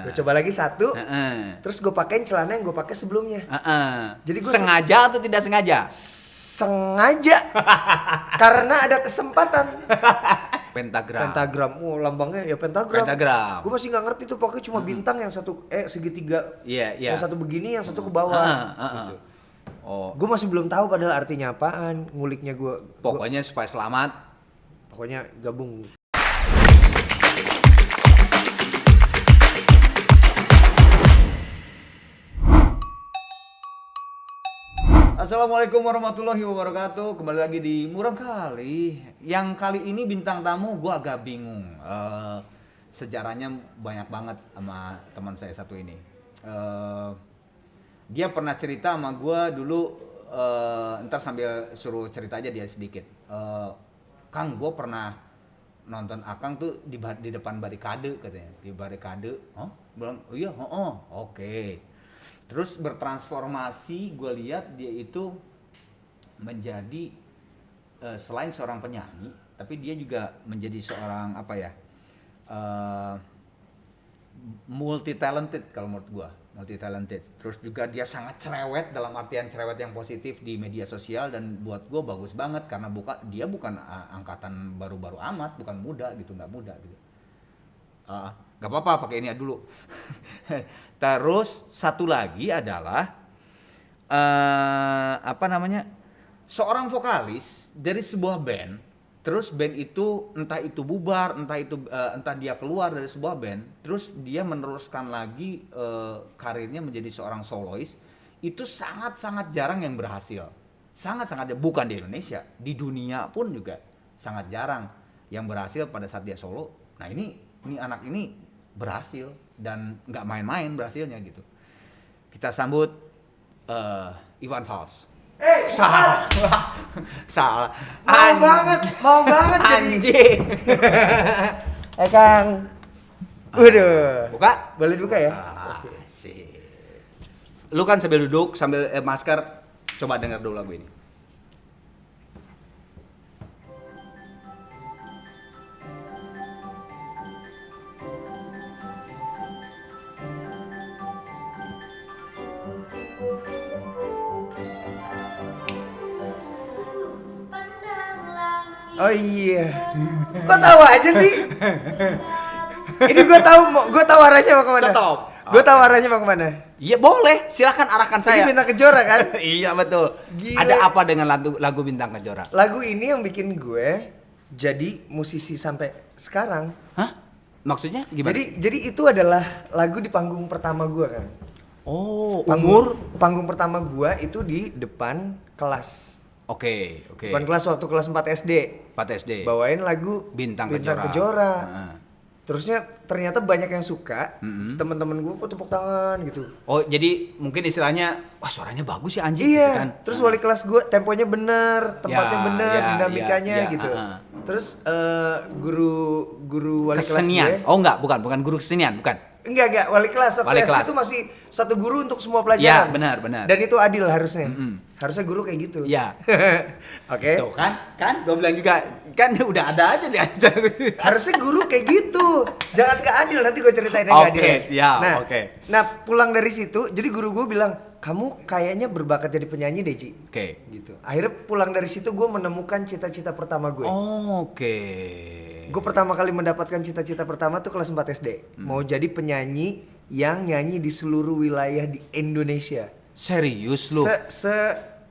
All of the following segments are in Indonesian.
Gue coba lagi satu. Terus gue pakein celana yang gue pakai sebelumnya. Jadi gue sengaja atau tidak sengaja? Sengaja. Karena ada kesempatan. Pentagram. Oh, lambangnya ya pentagram. Gue masih nggak ngerti tuh, pokoknya cuma bintang yang satu segitiga. Yang satu begini, yang satu ke bawah. Gitu. Oh. Gue masih belum tahu padahal artinya apaan. Nguliknya gue. Pokoknya supaya selamat. Pokoknya gabung. Assalamualaikum warahmatullahi wabarakatuh. Kembali lagi di Muram Kali. Yang kali ini bintang tamu gue agak bingung. Sejarahnya banyak banget sama teman saya satu ini. Dia pernah cerita sama gue dulu. Ntar sambil suruh cerita aja dia sedikit. Kang, gue pernah nonton Akang tuh di depan barikade katanya. Di barikade. Bilang, oh iya, oke. Terus bertransformasi, gue lihat dia itu menjadi selain seorang penyanyi, tapi dia juga menjadi seorang multi talented kalau menurut gue, multi talented. Terus juga dia sangat cerewet dalam artian cerewet yang positif di media sosial, dan buat gue bagus banget karena dia bukan angkatan baru-baru amat, bukan muda gitu, nggak muda gitu. Gak apa-apa pakai ini dulu. Terus satu lagi adalah seorang vokalis dari sebuah band. Terus band itu entah itu bubar, entah dia keluar dari sebuah band, terus dia meneruskan lagi karirnya menjadi seorang solois. Itu sangat-sangat jarang yang berhasil. Sangat-sangat, bukan di Indonesia, di dunia pun juga sangat jarang yang berhasil pada saat dia solo. Nah ini anak ini berhasil dan nggak main-main berhasilnya gitu. Kita sambut Iwan Fals. Salah. Mau banget anjing. Kang. Waduh. Buka? Boleh buka ya? Sih. Lu kan sambil duduk, sambil masker, coba denger dulu lagu ini. Oh iya. Kok tahu aja sih? Ini gue tahu arahnya mau kemana. Stop. Gue tahu arahnya mau kemana. Iya boleh, silakan arahkan saya. Ini Bintang Kejora kan? Iya betul. Gila. Ada apa dengan lagu Bintang Kejora? Lagu ini yang bikin gue jadi musisi sampai sekarang. Hah? Maksudnya gimana? Jadi itu adalah lagu di panggung pertama gue kan. Oh, panggung pertama gue itu di depan kelas. Oke. Depan kelas waktu kelas 4 SD. 4 SD. Bawain lagu Bintang Kejora. Terusnya ternyata banyak yang suka. Teman-teman gue kok tepuk tangan gitu. Oh, jadi mungkin istilahnya, wah suaranya bagus ya anjing. Iya. Gitu kan? Terus wali kelas gue temponya bener, tempatnya bener, dinamikanya ya, gitu. Terus guru wali kesenian. kelas gue. Oh bukan guru kesenian, bukan. Enggak, wali kelas. Waktu SD itu masih satu guru untuk semua pelajaran. Ya, benar. Dan itu adil harusnya. Harusnya guru kayak gitu. Iya. Oke. Tuh kan gue bilang juga, kan udah ada aja dia. Harusnya guru kayak gitu. Jangan gak adil, nanti gue ceritain yang gak adil. Oke, siap. Nah, pulang dari situ, jadi guru gue bilang, kamu kayaknya berbakat jadi penyanyi deh, Ci. Oke. Gitu. Akhirnya pulang dari situ gue menemukan cita-cita pertama gue. Oke. Gue pertama kali mendapatkan cita-cita pertama tuh kelas 4 SD. Mau jadi penyanyi yang nyanyi di seluruh wilayah di Indonesia. Serius lu?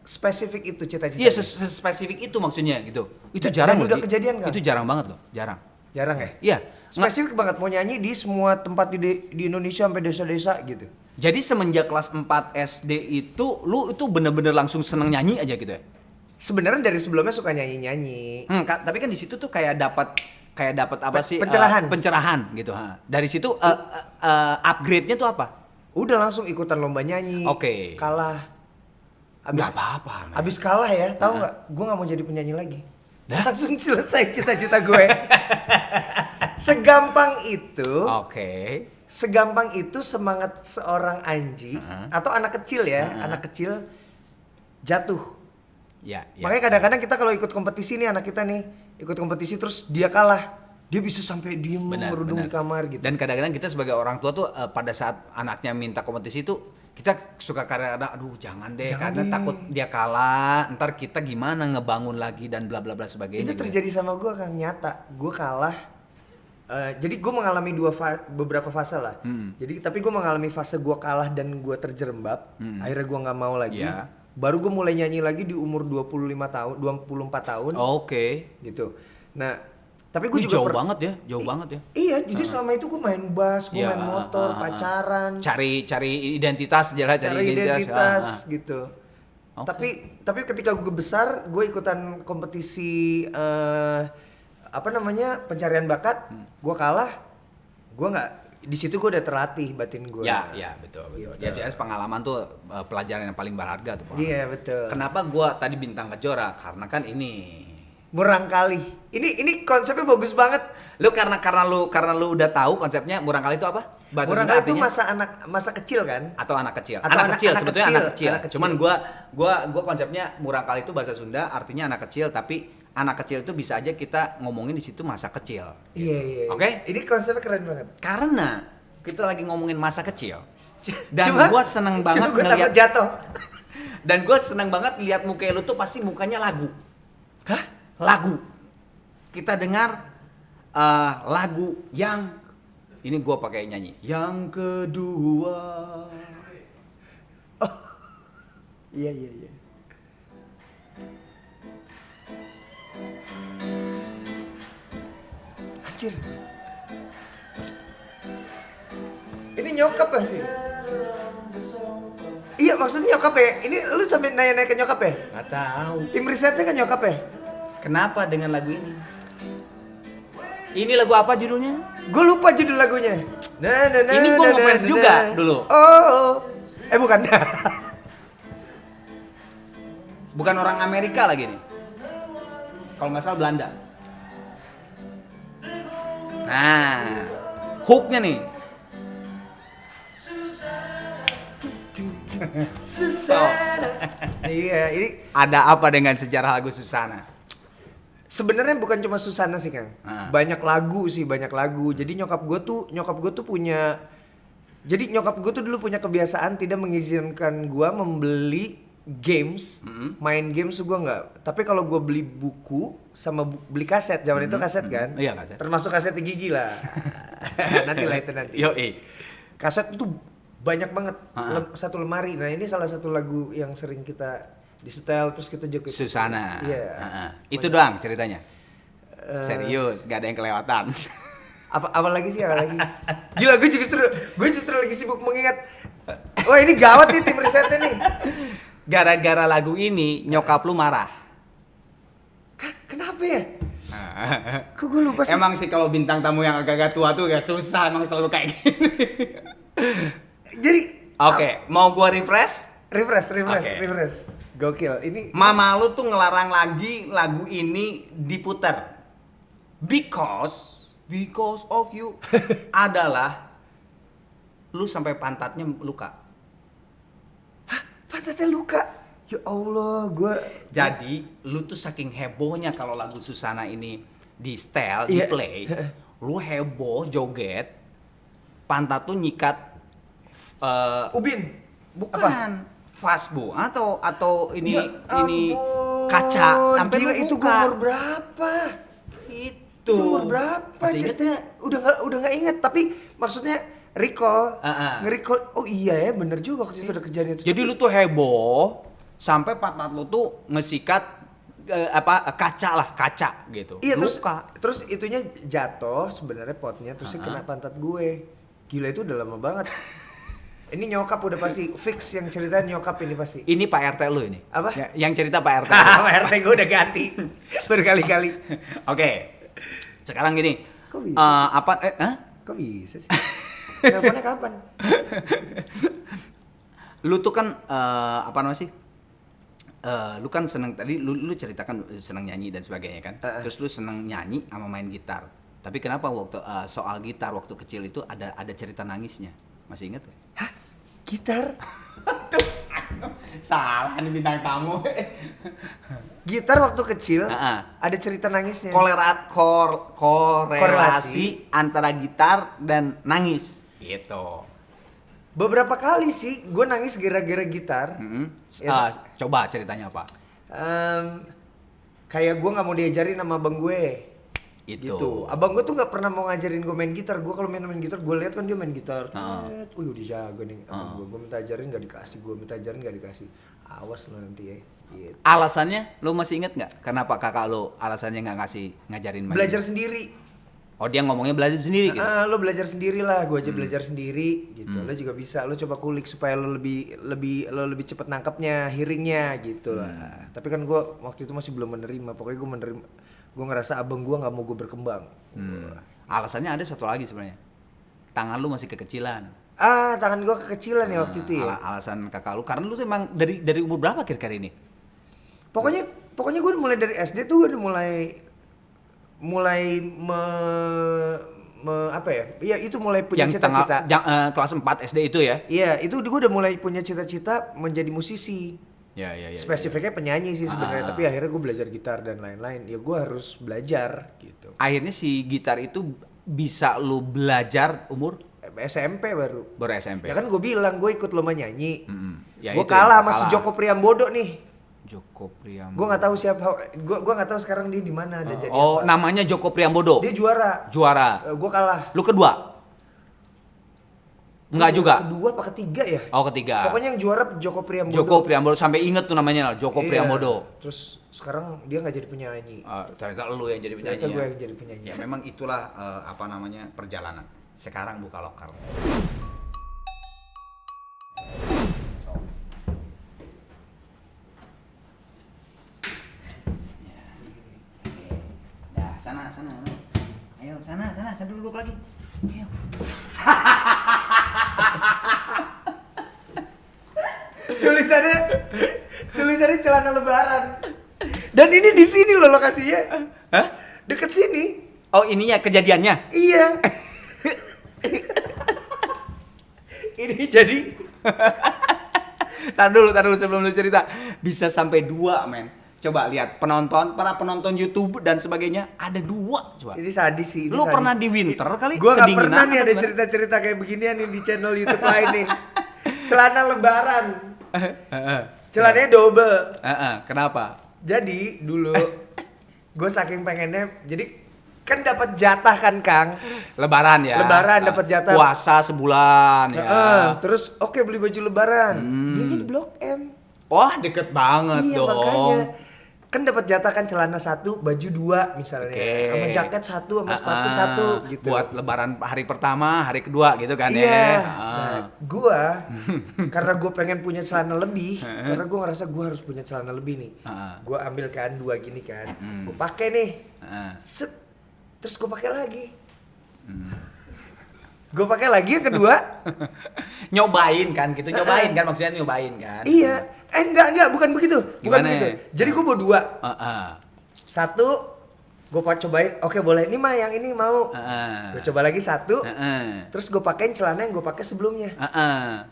Spesifik itu cita-cita. Iya, spesifik itu maksudnya gitu. Itu jarang loh. Udah kejadian kan? Itu jarang banget loh, jarang. Jarang ya? Iya. Spesifik banget mau nyanyi di semua tempat di Indonesia sampai desa-desa gitu. Jadi semenjak kelas 4 SD itu lu itu bener-bener langsung seneng nyanyi aja gitu ya? Sebenarnya dari sebelumnya suka nyanyi-nyanyi. Tapi kan di situ tuh kayak dapat apa sih? Pencerahan gitu. Dari situ upgrade-nya tuh apa? Udah langsung ikutan lomba nyanyi. Oke. Kalah. Nggak apa-apa. Abis kalah ya, tahu nggak? Gue nggak mau jadi penyanyi lagi. Langsung selesai cita-cita gue. Segampang itu. Oke. Segampang itu semangat seorang Anji atau anak kecil ya, anak kecil jatuh. Ya. Makanya kadang-kadang kita kalau ikut kompetisi nih, anak kita nih ikut kompetisi terus dia kalah, Dia bisa sampai diem Benar, merudung benar. di kamar gitu. Dan kadang-kadang kita sebagai orang tua tuh pada saat anaknya minta kompetisi itu kita suka kadang-kadang aduh jangan deh Jangan karena deh. takut dia kalah, ntar kita gimana ngebangun lagi dan bla bla bla sebagainya. Itu gitu. terjadi sama gue kan nyata. Gue kalah. Jadi gue mengalami beberapa fase lah. Jadi tapi gue mengalami fase gue kalah dan gue terjerembab. Akhirnya gue nggak mau lagi. Iya. Baru gue mulai nyanyi lagi di umur 25 tahun, 24 tahun Oke. gitu. Nah, tapi gue Wih, juga jauh banget ya, jauh banget ya. Iya, jadi selama itu gue main bass, gue Iya, main motor, pacaran, Cari identitas jelas, cari identitas gitu. Oke. Tapi ketika gue besar, gue ikutan kompetisi pencarian bakat, gue kalah, gue nggak di situ gue udah terlatih batin gue. Ya, betul. Gitu. Jadi pengalaman tuh pelajaran yang paling berharga tuh. Pak. Iya betul. Kenapa gua tadi bintang kejora? Karena kan ini Murang kali. Ini konsepnya bagus banget. lu karena lu udah tahu konsepnya murang kali itu apa? Bahasa Murang Sunda kali itu artinya? masa kecil kan? Atau anak kecil. Atau Anak kecil anak sebetulnya kecil, anak kecil. anak kecil. Cuman gua konsepnya murang kali itu bahasa Sunda artinya anak kecil, tapi anak kecil itu bisa aja kita ngomongin di situ masa kecil. Iya. Oke? Ini konsepnya keren banget. Karena kita lagi ngomongin masa kecil. Dan Cuma- gua seneng banget cuma gue takut jatuh. Dan gua seneng banget lihat muka lu tuh pasti mukanya lagu. Hah? Lagu. Kita dengar lagu yang ini gua pakai nyanyi. Yang kedua. Iya. Anjir. Ini nyokap gak sih? Iya maksudnya nyokap ya? Ini lu sampai nanya-nanya ke nyokap ya? Nggak tahu. Tim risetnya kan nyokap ya? Kenapa dengan lagu ini? Ini lagu apa judulnya? Gue lupa judul lagunya. Ini gua ngefans juga dulu. Oh. Bukan. Bukan orang Amerika lagi nih. Kalau nggak salah Belanda. Nah, hooknya nih. Susana. Iya, ini Ada apa dengan sejarah lagu Susana? sebenarnya bukan cuma Susana sih Kang. Banyak lagu sih, banyak lagu. Jadi nyokap gue tuh punya. Jadi nyokap gue tuh dulu punya kebiasaan tidak mengizinkan gue membeli games, main games tuh gue nggak. Tapi kalau gue beli buku sama beli kaset, zaman itu kaset kan. Iya, kaset. Termasuk kaset gigi lah. nanti. Kaset itu banyak banget, satu lemari. Nah ini salah satu lagu yang sering kita di setel terus kita juga Susana. Iya. Itu doang ceritanya. Serius, gak ada yang kelewatan. Apa lagi sih, apa lagi? Gila, gue justru lagi sibuk mengingat. Wah ini gawat nih tim risetnya nih. Gara-gara lagu ini nyokap lu marah. Kenapa ya? Kok gue lupa sih? Emang sih kalau bintang tamu yang agak-agak tua tuh ya susah, emang selalu kayak gini. Jadi Oke, mau gua refresh? refresh. Oke. Gokil. Ini Mama lu tuh ngelarang lagi lagu ini diputar. Because of you adalah lu sampai pantatnya luka. pantatnya luka. Ya Allah, gue. Jadi lu tuh saking hebohnya kalau lagu Susana ini di setel, di Iya. play, lu heboh joget, pantat tuh nyikat Ubin. bukan fasbu atau ini Ya ini ampun, kaca sampai lu gila, itu gue buka. umur berapa? Itu Umur berapa? Masih inget Ceritanya udah nggak inget, tapi maksudnya recall, nge-recall. Oh iya ya, bener juga waktu itu ada kejadian itu. Jadi lu tuh heboh sampai pantat lu tuh ngesikat kaca gitu. Iya, Luka. terus itunya jatuh sebenarnya potnya, terus kena pantat gue. Gila, itu udah lama banget. Ini nyokap udah pasti fix, yang ceritain nyokap ini pasti. Ini Pak RT lu ini. Apa? Yang cerita Pak RT. Pak RT gue udah ganti berkali-kali. Oke. Sekarang gini. Kok bisa? Kok bisa sih? Teleponnya kapan? Lu tuh kan apa namanya sih? Lu kan seneng tadi lu ceritakan seneng nyanyi dan sebagainya kan. Terus lu seneng nyanyi sama main gitar. Tapi kenapa waktu soal gitar waktu kecil itu ada cerita nangisnya? Masih inget gak? Hah? Gitar? Salah nih bintang tamu. Gitar waktu kecil Heeh. ada cerita nangisnya. Korelasi antara gitar dan nangis. Gitu. Beberapa kali sih gue nangis gara-gara gitar. Ya, Coba ceritanya apa? Kayak gue nggak mau diajarin sama abang gue. Itu. Gitu. Abang gue tuh nggak pernah mau ngajarin gue main gitar. Gue kalau main gitar, gue lihat kan dia main gitar. Udah jago nih abang gue. Gue minta ajarin nggak dikasih. Gue minta ajarin nggak dikasih. Awas lo nanti ya. Gitu. Alasannya, lo masih inget nggak? Kenapa kakak lo alasannya nggak ngasih ngajarin main? Belajar sendiri. Oh, dia ngomongnya belajar sendiri gitu. Lo belajar sendiri lah. Gue aja belajar sendiri. Gitu. Lo juga bisa. Lo coba kulik supaya lo lebih cepat nangkepnya, hearingnya gitu lah. Tapi kan gue waktu itu masih belum menerima. Pokoknya gue menerima. Gue ngerasa abang gue nggak mau gue berkembang. Alasannya ada satu lagi sebenarnya. Tangan lu masih kekecilan. Tangan gue kekecilan ya waktu itu ya. Alasan kakak lu karena lu tuh emang dari umur berapa kira-kira ini? Pokoknya gue mulai dari SD tuh gue udah mulai apa ya? Iya itu mulai punya cita-cita. Kelas 4 SD itu ya? Iya itu gue udah mulai punya cita-cita menjadi musisi. Ya. Spesifiknya penyanyi sih sebenarnya, tapi akhirnya gue belajar gitar dan lain-lain. Ya gue harus belajar gitu. Akhirnya si gitar itu bisa lu belajar umur SMP baru SMP. Ya kan gue bilang gue ikut lomba nyanyi. Ya Gue itu, kalah sama si kalah. Joko Priambodo nih. Joko Priambodo. Gue nggak tahu siapa. Gue nggak tahu sekarang dia di mana dan jadi Oh, apa. namanya Joko Priambodo. Dia juara. Gue kalah. Lu kedua? Enggak juga. Kedua apa ketiga ya? Oh, ketiga. Pokoknya yang juara Joko Priambodo. Joko Priambodo sampai inget tuh namanya Joko Iya. Priambodo. Ternyata sekarang dia nggak jadi penyanyi. Ternyata lu yang jadi penyanyi. Ternyata gue Ya? yang jadi penyanyi. Ya memang itulah perjalanan. Sekarang buka lokal. Ya, sana. Ayo, sana duduk lagi. Ayo. tulisannya celana lebaran. Dan ini di sini loh lokasinya. Hah? Deket sini. Oh, ininya kejadiannya. Iya. Ini jadi Tar dulu sebelum lu cerita. Bisa sampai 2, men. Coba lihat para penonton YouTube dan sebagainya ada 2 coba. ini sadis sih. Lu pernah di winter kali? Gue nggak Kedinginan pernah nih atau ada gimana? cerita-cerita kayak beginian nih di channel YouTube lain nih. Celana lebaran. Celananya double. Kenapa? Jadi dulu gue saking pengennya, jadi kan dapat jatah kan Kang. Lebaran ya. Lebaran dapat jatah. Puasa sebulan ya. Terus oke beli baju lebaran. Belinya di Blok M. Wah, deket banget Iya dong. makanya. Kan dapat jatah kan celana 1, baju 2 misalnya. Oke. Sama jaket 1, sama sepatu 1 gitu. Buat lebaran hari pertama, hari kedua gitu kan Iya. ya. Nah, gua karena gue pengen punya celana lebih, karena gue ngerasa gue harus punya celana lebih nih. Gue ambil kan 2 gini kan, gue pakai nih, set, terus gue pakai lagi. Gue pakai lagi yang kedua. Nyobain kan gitu, nyobain kan maksudnya nyobain kan. Iya, enggak, bukan begitu. Bukan Gimana? begitu. Jadi gue bawa 2. Satu, gue cobain. Oke boleh. Ini mah yang ini mau. Gue coba lagi 1. Terus gue pakein celana yang gue pakai sebelumnya.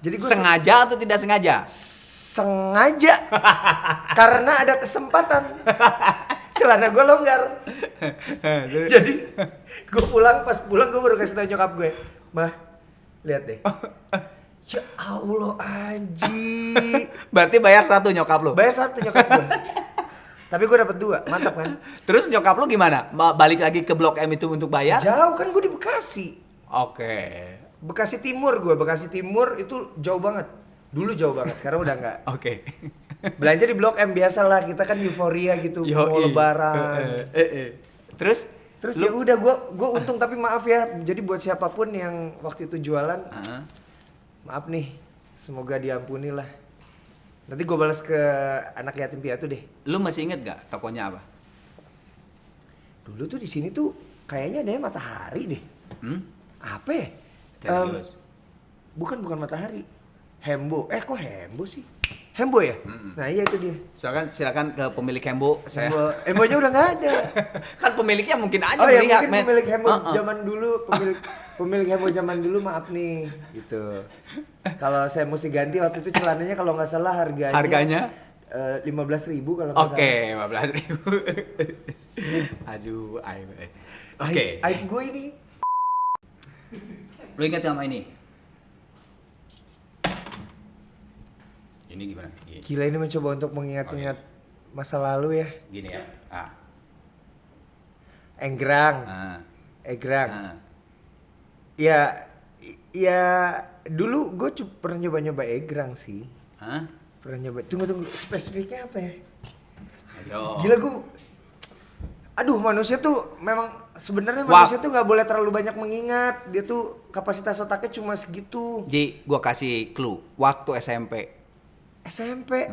Jadi gua sengaja atau tidak sengaja? Sengaja. Karena ada kesempatan. Celana gue longgar. Jadi gue pas pulang gue baru kasih tau nyokap gue, "Mah, lihat deh." Ya Allah Anji. Berarti bayar 1 nyokap lu. Bayar 1 nyokap gue. Tapi gue dapet 2, mantap kan? Terus nyokap lu gimana? Balik lagi ke Blok M itu untuk bayar? Jauh kan gue di Bekasi. Oke. Bekasi Timur itu jauh banget. Dulu jauh banget, sekarang udah enggak. Oke. Belanja di Blok M biasalah, kita kan euforia gitu mau lebaran. Terus Ya udah gue untung, tapi maaf ya. Jadi buat siapapun yang waktu itu jualan, maaf nih, semoga diampuni lah. Nanti gue balas ke anak yatim piatu deh. lu masih inget gak tokonya apa? Dulu tuh di sini tuh kayaknya ada Matahari deh. Apa ya? Serius? Bukan Matahari. Hembo. Kok Hembo sih? Hembo ya? Nah iya itu dia. Silakan ke pemilik Hembo. Hembonya udah nggak ada. Kan pemiliknya mungkin aja Oh ya melihat, mungkin men. pemilik Hembo zaman dulu, pemilik Hembo zaman dulu maaf nih, gitu. Kalau saya mesti ganti waktu itu celananya kalau nggak salah harganya 15.000 kalau nggak salah. Oke, 15.000. Aduh, aib. Oke. Aib gue ini. Lu ingat sama ini? Ini gimana? Gila ini mencoba untuk mengingat-ingat masa lalu ya. Gini ya. Enggrang. Enggrang. Ya dulu gue pernah nyoba-nyoba egrang sih. Pernah nyoba. Tunggu spesifiknya apa ya? Ayo. Gila gue. Aduh manusia tuh memang sebenarnya manusia tuh nggak boleh terlalu banyak mengingat. Dia tuh kapasitas otaknya cuma segitu. Ji, gua kasih clue. Waktu SMP. SMP.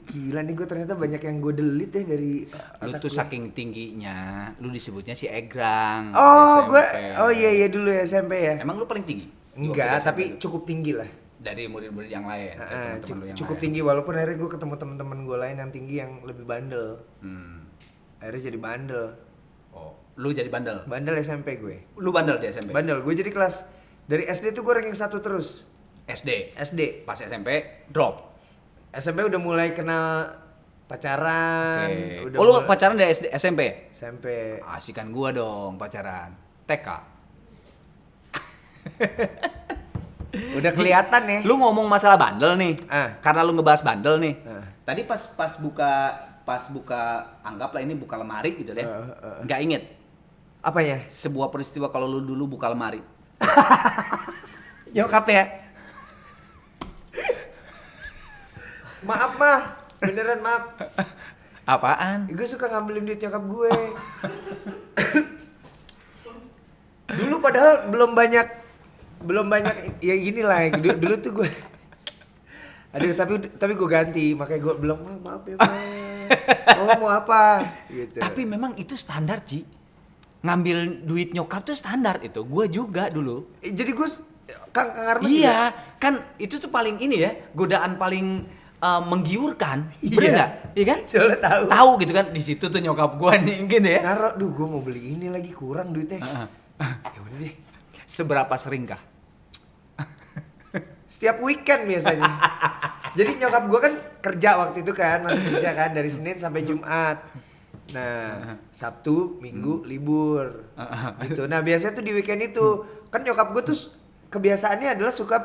Gila nih gue ternyata banyak yang gue delete ya dari Lu otak tuh gue. saking tingginya, lu disebutnya si Egrang. Oh, SMP. gue iya dulu ya SMP ya. Emang lu paling tinggi? Enggak, Waktu tapi SMP tuh? cukup tinggi lah. Dari murid-murid yang lain. dari teman-teman lu yang Cukup lain. tinggi walaupun akhirnya gue ketemu teman-teman gue lain yang tinggi yang lebih bandel. Akhirnya jadi bandel. Oh, lu jadi bandel. Bandel SMP gue. Lu bandel di SMP. Bandel. Gue jadi kelas dari SD tuh gue ranking 1 terus. SD. Pas SMP drop. SMP udah mulai kenal pacaran. Oke. Udah Oh, lu mulai- pacaran dari SMP? SMP. Asikan gua dong pacaran. TK. Udah kelihatan ya. Lu ngomong masalah bandel nih. Karena lu ngebahas bandel nih. Tadi pas buka anggaplah ini buka lemari gitu deh. Nggak inget Apanya? sebuah peristiwa kalau lu dulu buka lemari. Nyokap ya. Maaf mah, beneran maaf. Apaan? Gue suka ngambilin duit nyokap gue. Dulu padahal belum banyak ya inilah dulu tuh gue. Aduh tapi gue ganti, makanya gue bilang maaf ya Mama. Mau apa? Gitu. Tapi memang itu standar, Ci. Ngambil duit nyokap tuh standar itu. Gua juga dulu. Jadi gue Kang Arman Iya, kan itu tuh paling ini ya, godaan paling menggiurkan. Iya. Bener nggak? Iya kan? Soalnya tahu. Tahu gitu kan, di situ tuh nyokap gua nih gitu ya. Naro, gue mau beli ini lagi kurang duitnya. Ya udah deh. Seberapa seringkah? Setiap weekend biasanya. Jadi nyokap gue kan kerja waktu itu kan, masih kerja kan dari Senin sampai Jumat. Nah, Sabtu, Minggu libur. Gitu. Nah, biasanya tuh di weekend itu kan nyokap gue tuh kebiasaannya adalah suka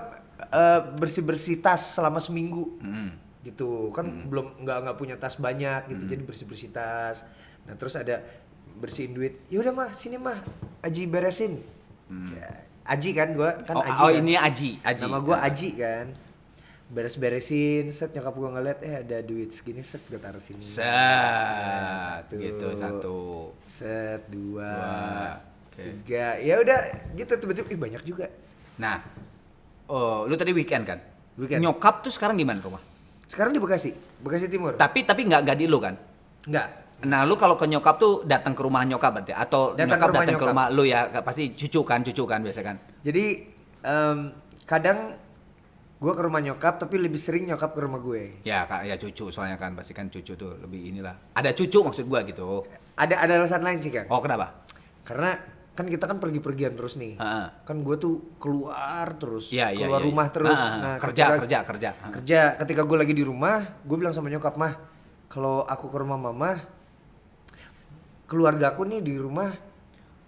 bersih-bersih tas selama seminggu. Gitu. Kan belum nggak punya tas banyak gitu. Jadi bersih-bersih tas. Nah, terus ada bersihin duit. Ya udah mah, sini mah Aji beresin. Ya, Aji kan gue kan Aji. Oh, kan. ini Aji. Nama gue Aji kan. Beres-beresin, set nyokap gue ngeliat ada duit segini, set gue taruh sini. Satu. Gitu, satu. Set, dua. Oke. Tiga. Ya udah gitu tiba-tiba banyak juga. Nah, lu tadi weekend kan? Weekend. Nyokap tuh sekarang gimana rumah? Sekarang di Bekasi Timur. Tapi nggak di lu kan? Enggak. Nah, lu kalau ke nyokap tuh datang ke rumah nyokap berarti atau Datang nyokap ke rumah datang ke nyokap. rumah lu ya? Pasti cucu kan biasa kan? Jadi kadang gue ke rumah nyokap tapi lebih sering nyokap ke rumah gue. Ya, ya cucu soalnya kan pasti kan cucu tuh lebih inilah. Ada cucu maksud gua gitu. Ada alasan lain sih kan. Oh, kenapa? Karena kan kita kan pergi-pergian terus nih. Kan gue tuh keluar terus, Iya, keluar rumah terus. Nah, kerja. Kerja. Ketika gue lagi di rumah, gue bilang sama nyokap, mah, kalau aku ke rumah mama, keluarga aku nih di rumah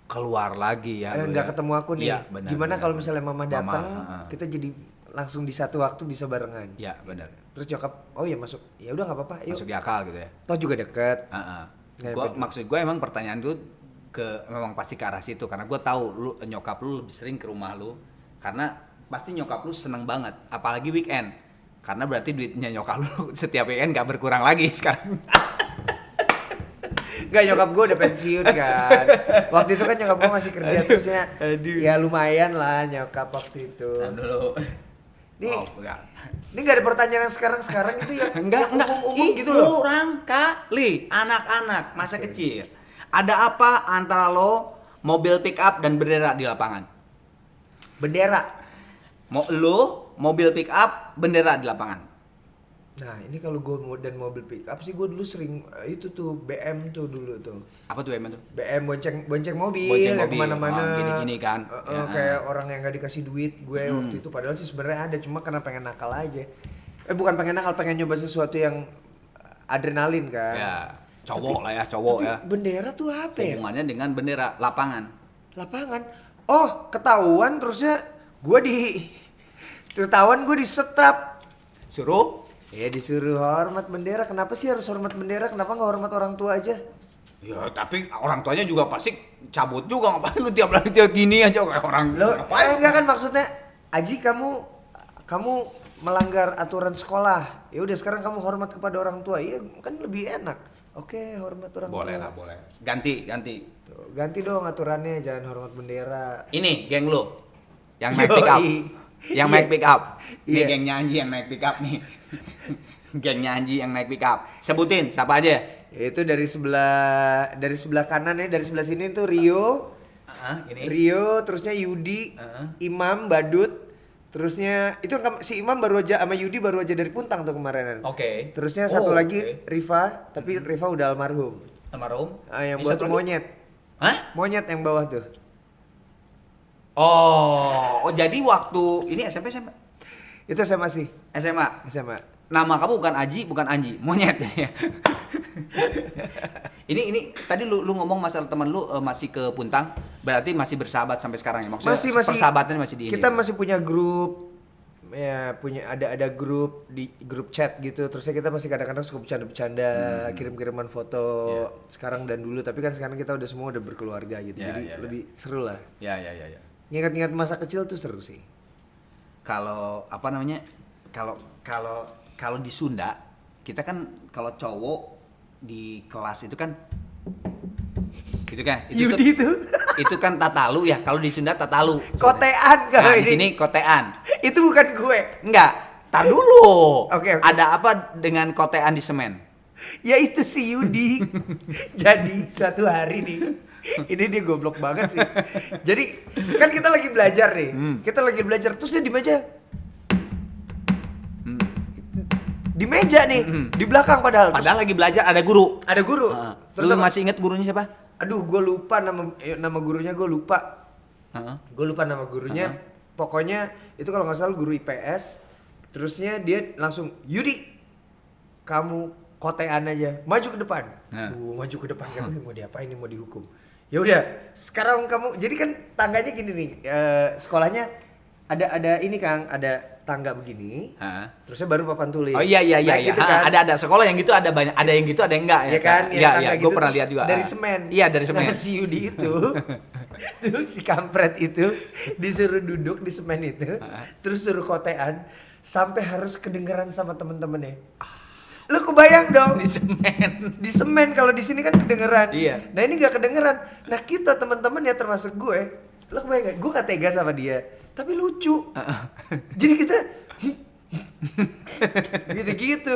Keluar lagi ya. lu nggak ya. ketemu aku nih. Iya, benar, Gimana benar, kalau benar. misalnya mama datang, kita jadi langsung di satu waktu bisa barengan. Ya, benar. Terus nyokap, oh ya masuk, ya udah nggak apa-apa, yuk. Masuk di akal gitu ya. Toh juga deket. Maksud gue emang pertanyaan gue memang pasti ke arah situ karena gue tahu lu nyokap lu lebih sering ke rumah lu karena pasti nyokap lu seneng banget apalagi weekend karena berarti duitnya nyokap lu setiap weekend gak berkurang lagi sekarang. Gak, nyokap gue udah pensiun kan. Waktu itu kan nyokap gue masih kerja terusnya. Ya lumayan lah nyokap waktu itu. Dulu. Nih, Enggak. ini gak ada pertanyaan yang sekarang itu ya. Enggak. Umum gitu loh. Kurang kali anak-anak masa kecil. Ada apa antara lo mobil pick up dan bendera di lapangan? Bendera. mobil pick up, bendera di lapangan. Nah ini kalau gue dan mobil pick up sih gue dulu sering itu tuh BM tuh dulu tuh. Apa tuh emang tuh? BM bonceng mobil, Bonceng ya mobil, kemana-mana. gini-gini kan. Ya. Kayak orang yang gak dikasih duit gue waktu itu. Padahal sih sebenarnya ada, cuma karena pengen nakal aja. Bukan pengen nakal, pengen nyoba sesuatu yang adrenalin kan. Ya, cowok lah ya, cowok ya. Bendera tuh apa ya? Hubungannya dengan bendera lapangan. Lapangan. Oh ketahuan terusnya gue disetrap. Suruh? Ya disuruh hormat bendera. Kenapa sih harus hormat bendera? Kenapa nggak hormat orang tua aja? Ya tapi orang tuanya juga pasti cabut juga, ngapain lu tiap hari tiap gini aja kayak orang. Lo enggak kan maksudnya, Aji kamu melanggar aturan sekolah. Ya udah sekarang kamu hormat kepada orang tua. Iya kan lebih enak. Oke, hormat orang tua. Boleh lah, boleh. Ganti. Tuh, ganti dong aturannya, jangan hormat bendera. Ini geng lu yang naik pick up. Yang naik pick up. Ini Iya. gengnya Anji yang naik pick up nih. Gengnya Anji yang naik pick up. Sebutin siapa aja? Itu dari sebelah kanan ya, dari sebelah sini tuh Rio. Ini. Rio, terusnya Yudi, Imam, Badut. Terusnya itu si Imam baru aja sama Yudi baru aja dari Puntang tuh kemarin. Oke. Terusnya satu lagi oke. Riva, tapi Riva udah almarhum. Almarhum. Yang Ini bawah satu tuh lagi? monyet. Hah? Monyet yang bawah tuh. Oh, jadi waktu ini SMP SMA? Itu SMA sih, SMA. SMA. Nama kamu bukan Aji, bukan Anji, monyet ya. ini tadi lu ngomong masalah teman lu masih ke Puntang, berarti masih bersahabat sampai sekarang ya? Maksudnya Masih persahabatannya masih di kita ini. masih punya grup, ya punya ada grup di grup chat gitu. Terusnya kita masih kadang-kadang suka bercanda-bercanda, kirim-kiriman foto sekarang dan dulu. Tapi kan sekarang kita udah semua udah berkeluarga gitu, Ya, jadi ya, ya. lebih seru lah. Ya. Ingat-ingat masa kecil tuh seru sih. Kalau apa namanya? Kalau di Sunda, kita kan kalau cowok di kelas itu kan gitu kan? Yudi itu Itu kan tatalu ya. Kalau di Sunda tatalu. kotean kalau Nah, di ini. sini kotean. Itu bukan gue. Enggak, tar dulu. Oke. Ada apa dengan kotean di semen? Ya itu si Yudi. Jadi suatu hari nih, ini dia goblok banget sih. Jadi kan kita lagi belajar nih. Kita lagi belajar terus dia di meja. Di meja nih, di belakang padahal. Padahal lagi belajar ada guru. Ada guru. Terus lu masih inget gurunya siapa? Aduh, gue lupa nama gurunya, gue lupa. Gue lupa nama gurunya. Pokoknya itu kalau nggak salah guru IPS. Terusnya dia langsung, Yudi, kamu kotean aja, maju ke depan. Maju ke depan kan mau diapain nih, mau dihukum. Ya udah, sekarang kamu. Jadi kan tangganya gini nih, sekolahnya ada ini Kang, ada tangga begini. Terusnya baru papan tulis. Oh iya. Gitu kan. Ada sekolah yang gitu, ada banyak, ada yang gitu, ada yang enggak ya. Iya kan, Iya, tangga gue gitu, pernah terus lihat juga. dari semen. Iya, dari semen. Nah, si Yudi itu, tuh si kampret itu disuruh duduk di semen itu, terus suruh kotean sampai harus kedengeran sama temen-temennya. Lu kebayang dong Di semen. di semen, kalau di sini kan kedengeran. Iya. Nah ini gak kedengeran. Nah kita teman-teman ya termasuk gue, lu kebayang gak? Gue gak tega sama dia, tapi lucu. Jadi kita gitu-gitu.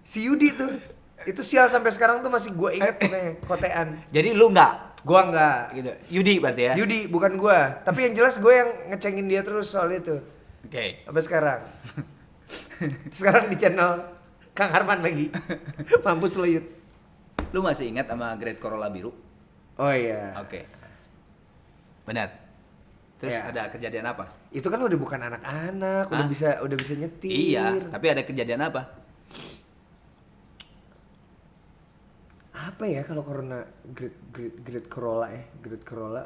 Si Yudi tuh, itu sial sampai sekarang tuh masih gue inget pokoknya kotean. Jadi lu enggak Gua enggak. gitu. Yudi berarti ya? Yudi bukan gua, tapi yang jelas gue yang ngecengin dia terus soal itu. Oke. Sampai sekarang. Sekarang di channel Kang Harman lagi. Mampus lo Yud. Lu masih ingat sama Great Corolla biru? Oh iya. Oke. Benar. Terus Ya. ada kejadian apa? Itu kan udah bukan anak-anak, udah bisa nyetir. Iya, tapi ada kejadian apa? Apa ya kalau Corona Great Corolla ya, Great Corolla.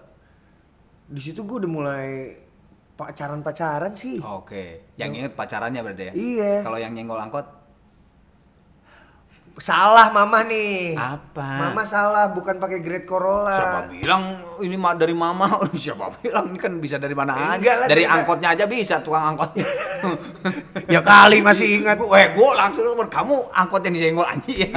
Di situ gue udah mulai pacaran sih. Oke. Yang inget pacarannya berarti ya? Iya. Kalau yang nyenggol angkot? Salah mama nih. Apa? Mama salah, bukan pakai Great Corolla. Siapa bilang ini dari mama? Siapa bilang ini kan bisa dari mana aja? Enggak lah, Dari enggak. angkotnya aja bisa, tukang angkot. Ya kali masih ingat. Gue langsung kamu angkot yang disenggol anjing ya.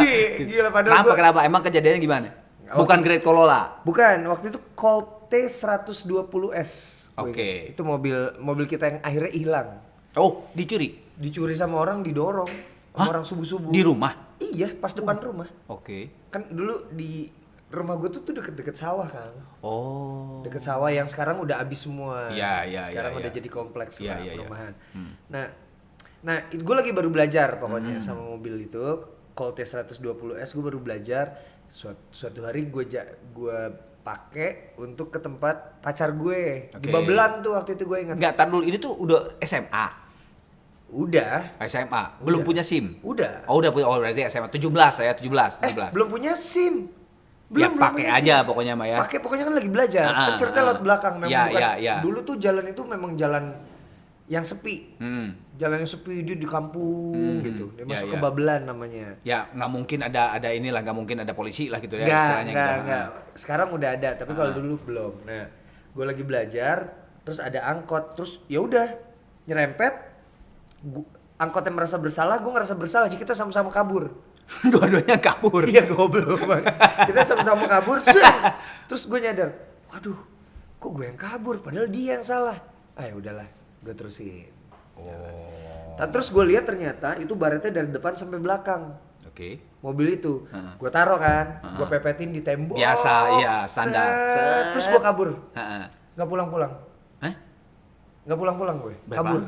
Gila, padahal Kenapa? Emang kejadiannya gimana? Bukan Great Corolla. Bukan, waktu itu Colt T120S. Oke. Itu mobil kita yang akhirnya hilang. Oh, dicuri? Dicuri sama orang, didorong. Sama orang subuh-subuh. Di rumah? Iya, pas depan rumah. Oke. Kan dulu di rumah gue tuh deket-deket sawah kan. Oh. Deket sawah yang sekarang udah habis semua. Iya. Sekarang udah jadi kompleks lah Iya. perumahan. Nah gue lagi baru belajar pokoknya sama mobil itu. Colt T120S gue baru belajar. Suatu hari gue pakai untuk ke tempat pacar gue di Oke. Babelan tuh waktu itu gue ingat. Enggak, tar dulu, ini tuh udah SMA. Udah. SMA. Belum punya SIM. Udah. Oh, udah punya. Oh, berarti SMA 17 saya, 17. Belum punya SIM. Ya, Belum pakai punya aja SIM. pokoknya mah ya. Pakai pokoknya kan lagi belajar. Ah, Kan ceritanya lewat belakang memang Ya, bukan. ya. Dulu tuh jalan itu memang jalan yang sepi. Jalan yang sepi dia di kampung gitu. Dia Ya, masuk ya. ke Babelan namanya. Ya, nggak mungkin ada inilah, nggak mungkin ada polisi lah gitu ya Enggak. gitu. Sekarang udah ada, tapi kalau dulu belum. Nah, gue lagi belajar, terus ada angkot, terus ya udah nyerempet. Angkotnya merasa bersalah, gue ngerasa bersalah, jadi kita sama-sama kabur. Dua-duanya kabur. Iya goblok banget. Kita sama-sama kabur, terus gue nyadar, waduh, kok gue yang kabur, padahal dia yang salah. Ya udahlah, gue terusin. Terus gue lihat ternyata itu baretnya dari depan sampai belakang. Oke. Mobil itu, gue taruh kan, gue pepetin di tembok. Biasa, iya, standar. Terus gue kabur, Heeh. nggak pulang-pulang, Hah? nggak pulang-pulang gue, Berapa? kabur.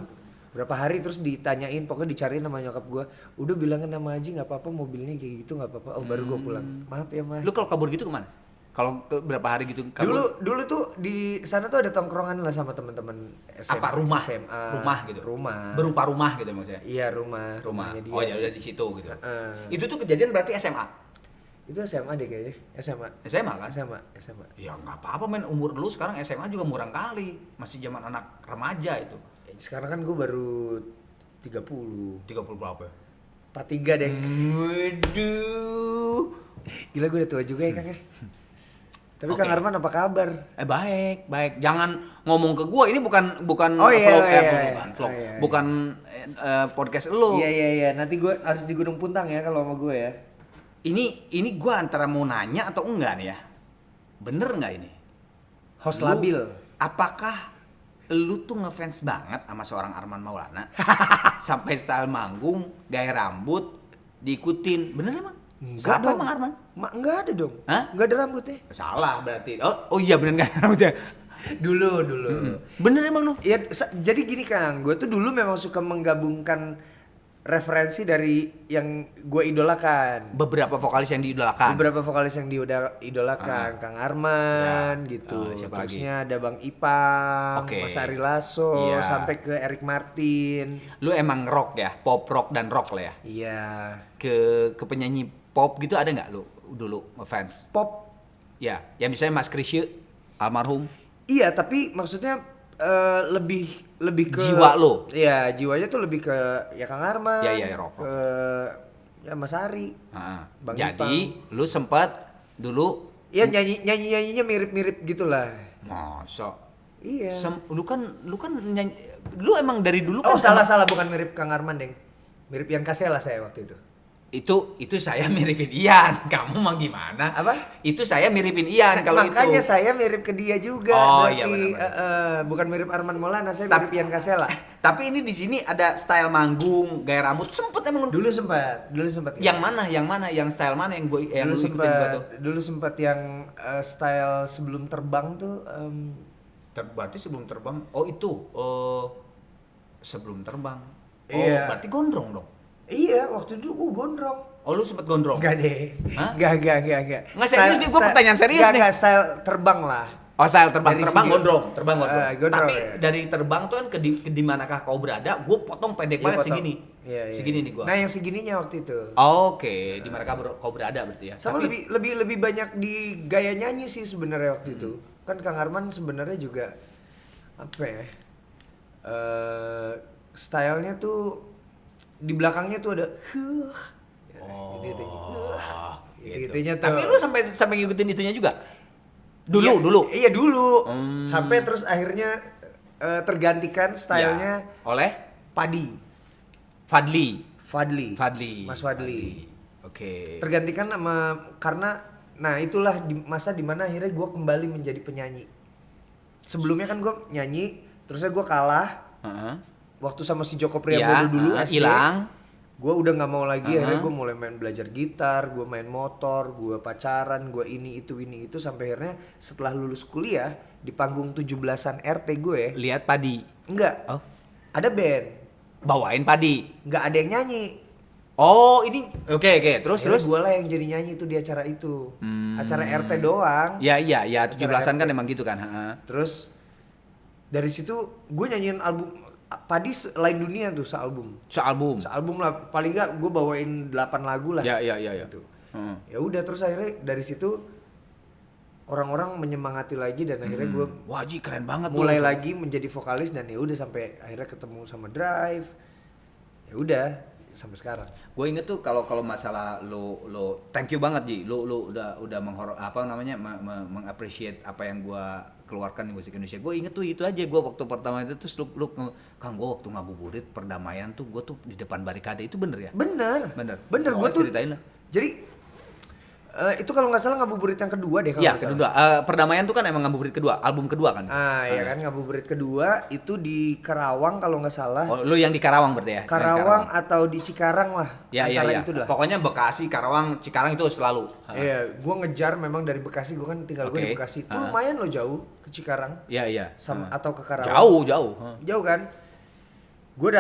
Berapa hari terus ditanyain, pokoknya dicariin sama nyokap gue. Udah bilangin sama Aji nggak apa-apa mobilnya kayak gitu nggak apa-apa. Oh baru gue pulang. Maaf ya Mas. Lu kalau kabur gitu kemana? Kalau berapa hari gitu kabur? Dulu tuh di sana tuh ada tongkrongan lah sama teman-teman SMA. Apa, rumah? SMA. Rumah gitu? Rumah. Berupa rumah gitu maksudnya? Iya rumah. Rumah. Rumahnya dia. Oh ya udah di situ gitu. Heeh. Itu tuh kejadian berarti SMA. Itu SMA deh kayaknya. SMA. SMA kan? SMA. Ya nggak apa-apa men, umur lu sekarang SMA juga murang kali. Masih zaman anak remaja itu. Sekarang kan gue baru 30. 30 berapa ya? 43 deh. Waduh. Gila gue udah tua juga ya Kang ya. Tapi Kang Arman apa kabar? Baik. Jangan ngomong ke gua. Ini bukan Oh, iya, vlog, iya, bukan vlog. Oh, iya. Bukan podcast lu. Iya. Nanti gue harus di Gunung Puntang ya kalau sama gue ya. Ini gua antara mau nanya atau enggak nih ya. Bener nggak ini? Host Lu- labil. Apakah lu tuh ngefans banget sama seorang Arman Maulana? Sampai style manggung, gaya rambut diikutin. Bener emang? Siapa dong. emang Arman? Enggak ada dong. Hah? Enggak ada rambutnya. Salah berarti. Oh iya bener nggak rambutnya? Dulu. Bener emang lu? Ya, jadi gini Kang, gue tuh dulu memang suka menggabungkan referensi dari yang gue idolakan. Beberapa vokalis yang diidolakan. Beberapa vokalis yang idolakan, Kang Arman Ya. gitu. Siapa lagi? Terusnya ada Bang Ipang, Oke. Mas Ari Lasso, Iya. sampai ke Eric Martin. Lu emang rock ya, pop rock dan rock lah ya. Iya. Ke penyanyi pop gitu ada nggak lu dulu ngefans? Pop. Ya misalnya Mas Krisye almarhum. Iya, tapi maksudnya lebih ke Jiwa lo. Iya, jiwanya tuh lebih ke ya Kang Arman. Iya, rock. Ke ya Mas Ari. Heeh. Bang Jadi lu sempat dulu Iya nyanyinya mirip-mirip gitulah. masa Iya. lu kan nyanyi, lu emang dari dulu kan Oh salah bukan mirip Kang Arman deng. Mirip Ian Kasela saya waktu itu. itu saya miripin Ian. Kamu mah gimana? Apa? Itu saya miripin Ian kalau Makanya itu. saya mirip ke dia juga. Oh, berarti. iya, benar-benar. Bukan mirip Arman Maulana, saya Tapi- mirip Ian Kasela. Tapi ini di sini ada style manggung, gaya rambut sempet emang lu. Dulu sempat. Yang mana? Yang style mana yang gue yang dulu lu ikutin gua tuh? dulu sempat yang style sebelum terbang tuh Berarti sebelum terbang. Oh itu sebelum terbang. Oh, Iya. berarti gondrong dong. iya waktu dulu gondrong. Oh, lu sempet gondrong? Enggak deh. Hah? Enggak. Nggak, serius nih, gua pertanyaan serius nih. Enggak, style terbang lah. Oh, style terbang, Dari terbang video. gondrong, terbang gondrong. Gondrong, Tapi ya. dari terbang tuh kan ke di manakah kau berada, gue potong pendek Iya, banget potong. segini. Iya. Segini nih gua. Nah, yang segininya waktu itu. Oke, di manakah kau berada berarti ya. Sama Tapi- lebih banyak di gaya nyanyi sih sebenarnya waktu itu. Kan Kang Arman sebenarnya juga apa ya? Stylenya tuh di belakangnya tuh ada gitu. Itunya tuh. Tapi lu sampai ngikutin itunya juga? Dulu. Iya dulu. Sampai terus akhirnya tergantikan stylenya Ya. Oleh Padi. Fadli. Mas Fadli. Oke. Tergantikan sama karena nah itulah di masa dimana akhirnya gue kembali menjadi penyanyi. Sebelumnya kan gue nyanyi, terusnya gue kalah Heeh. waktu sama si Joko Priambodo dulu SD. hilang. gue udah nggak mau lagi. Akhirnya gue mulai main belajar gitar, gue main motor, gue pacaran, gue ini itu sampai akhirnya setelah lulus kuliah di panggung 17-an RT gue Lihat padi. enggak Oh. ada band, Bawain padi. nggak ada yang nyanyi. Oh, ini oke. Terus Gue lah yang jadi nyanyi itu di acara itu. Acara RT doang. Ya 17-an kan RT. emang gitu kan. Ha. Terus dari situ gue nyanyiin album Padi Lain Dunia tuh sealbum. Sealbum. Lah paling nggak gue bawain 8 lagu lah. Ya. Gitu. Ya udah terus akhirnya dari situ orang-orang menyemangati lagi dan akhirnya gue Wah, Ji, keren banget mulai tuh. lagi menjadi vokalis dan ya udah sampai akhirnya ketemu sama Drive. Ya udah sampai sekarang. Gue inget tuh kalau masalah lo thank you banget Ji, lo udah mengappreciate apa yang gue keluarkan di musik Indonesia. Gue inget tuh itu aja, gue waktu pertama itu terus lu Kang, gue waktu ngabuburit perdamaian tuh gue tuh di depan barikade, itu bener ya? Bener Oh, gue tuh ceritain lah. jadi itu kalau nggak salah ngabuburit yang kedua deh kalau Iya, nggak salah. kedua. Perdamaian tuh kan emang ngabuburit kedua, album kedua kan? Ya kan ngabuburit kedua itu di Karawang kalau nggak salah. Oh, lu yang di Karawang berarti ya? Karawang atau di Cikarang lah. Ya. Antara itu lah. Pokoknya Bekasi, Karawang, Cikarang itu selalu. Iya, gue ngejar memang dari Bekasi, gue kan tinggal gue di Oke. Bekasi. Itu lumayan loh jauh ke Cikarang Iya. sama atau ke Karawang. Jauh. Jauh kan? Gue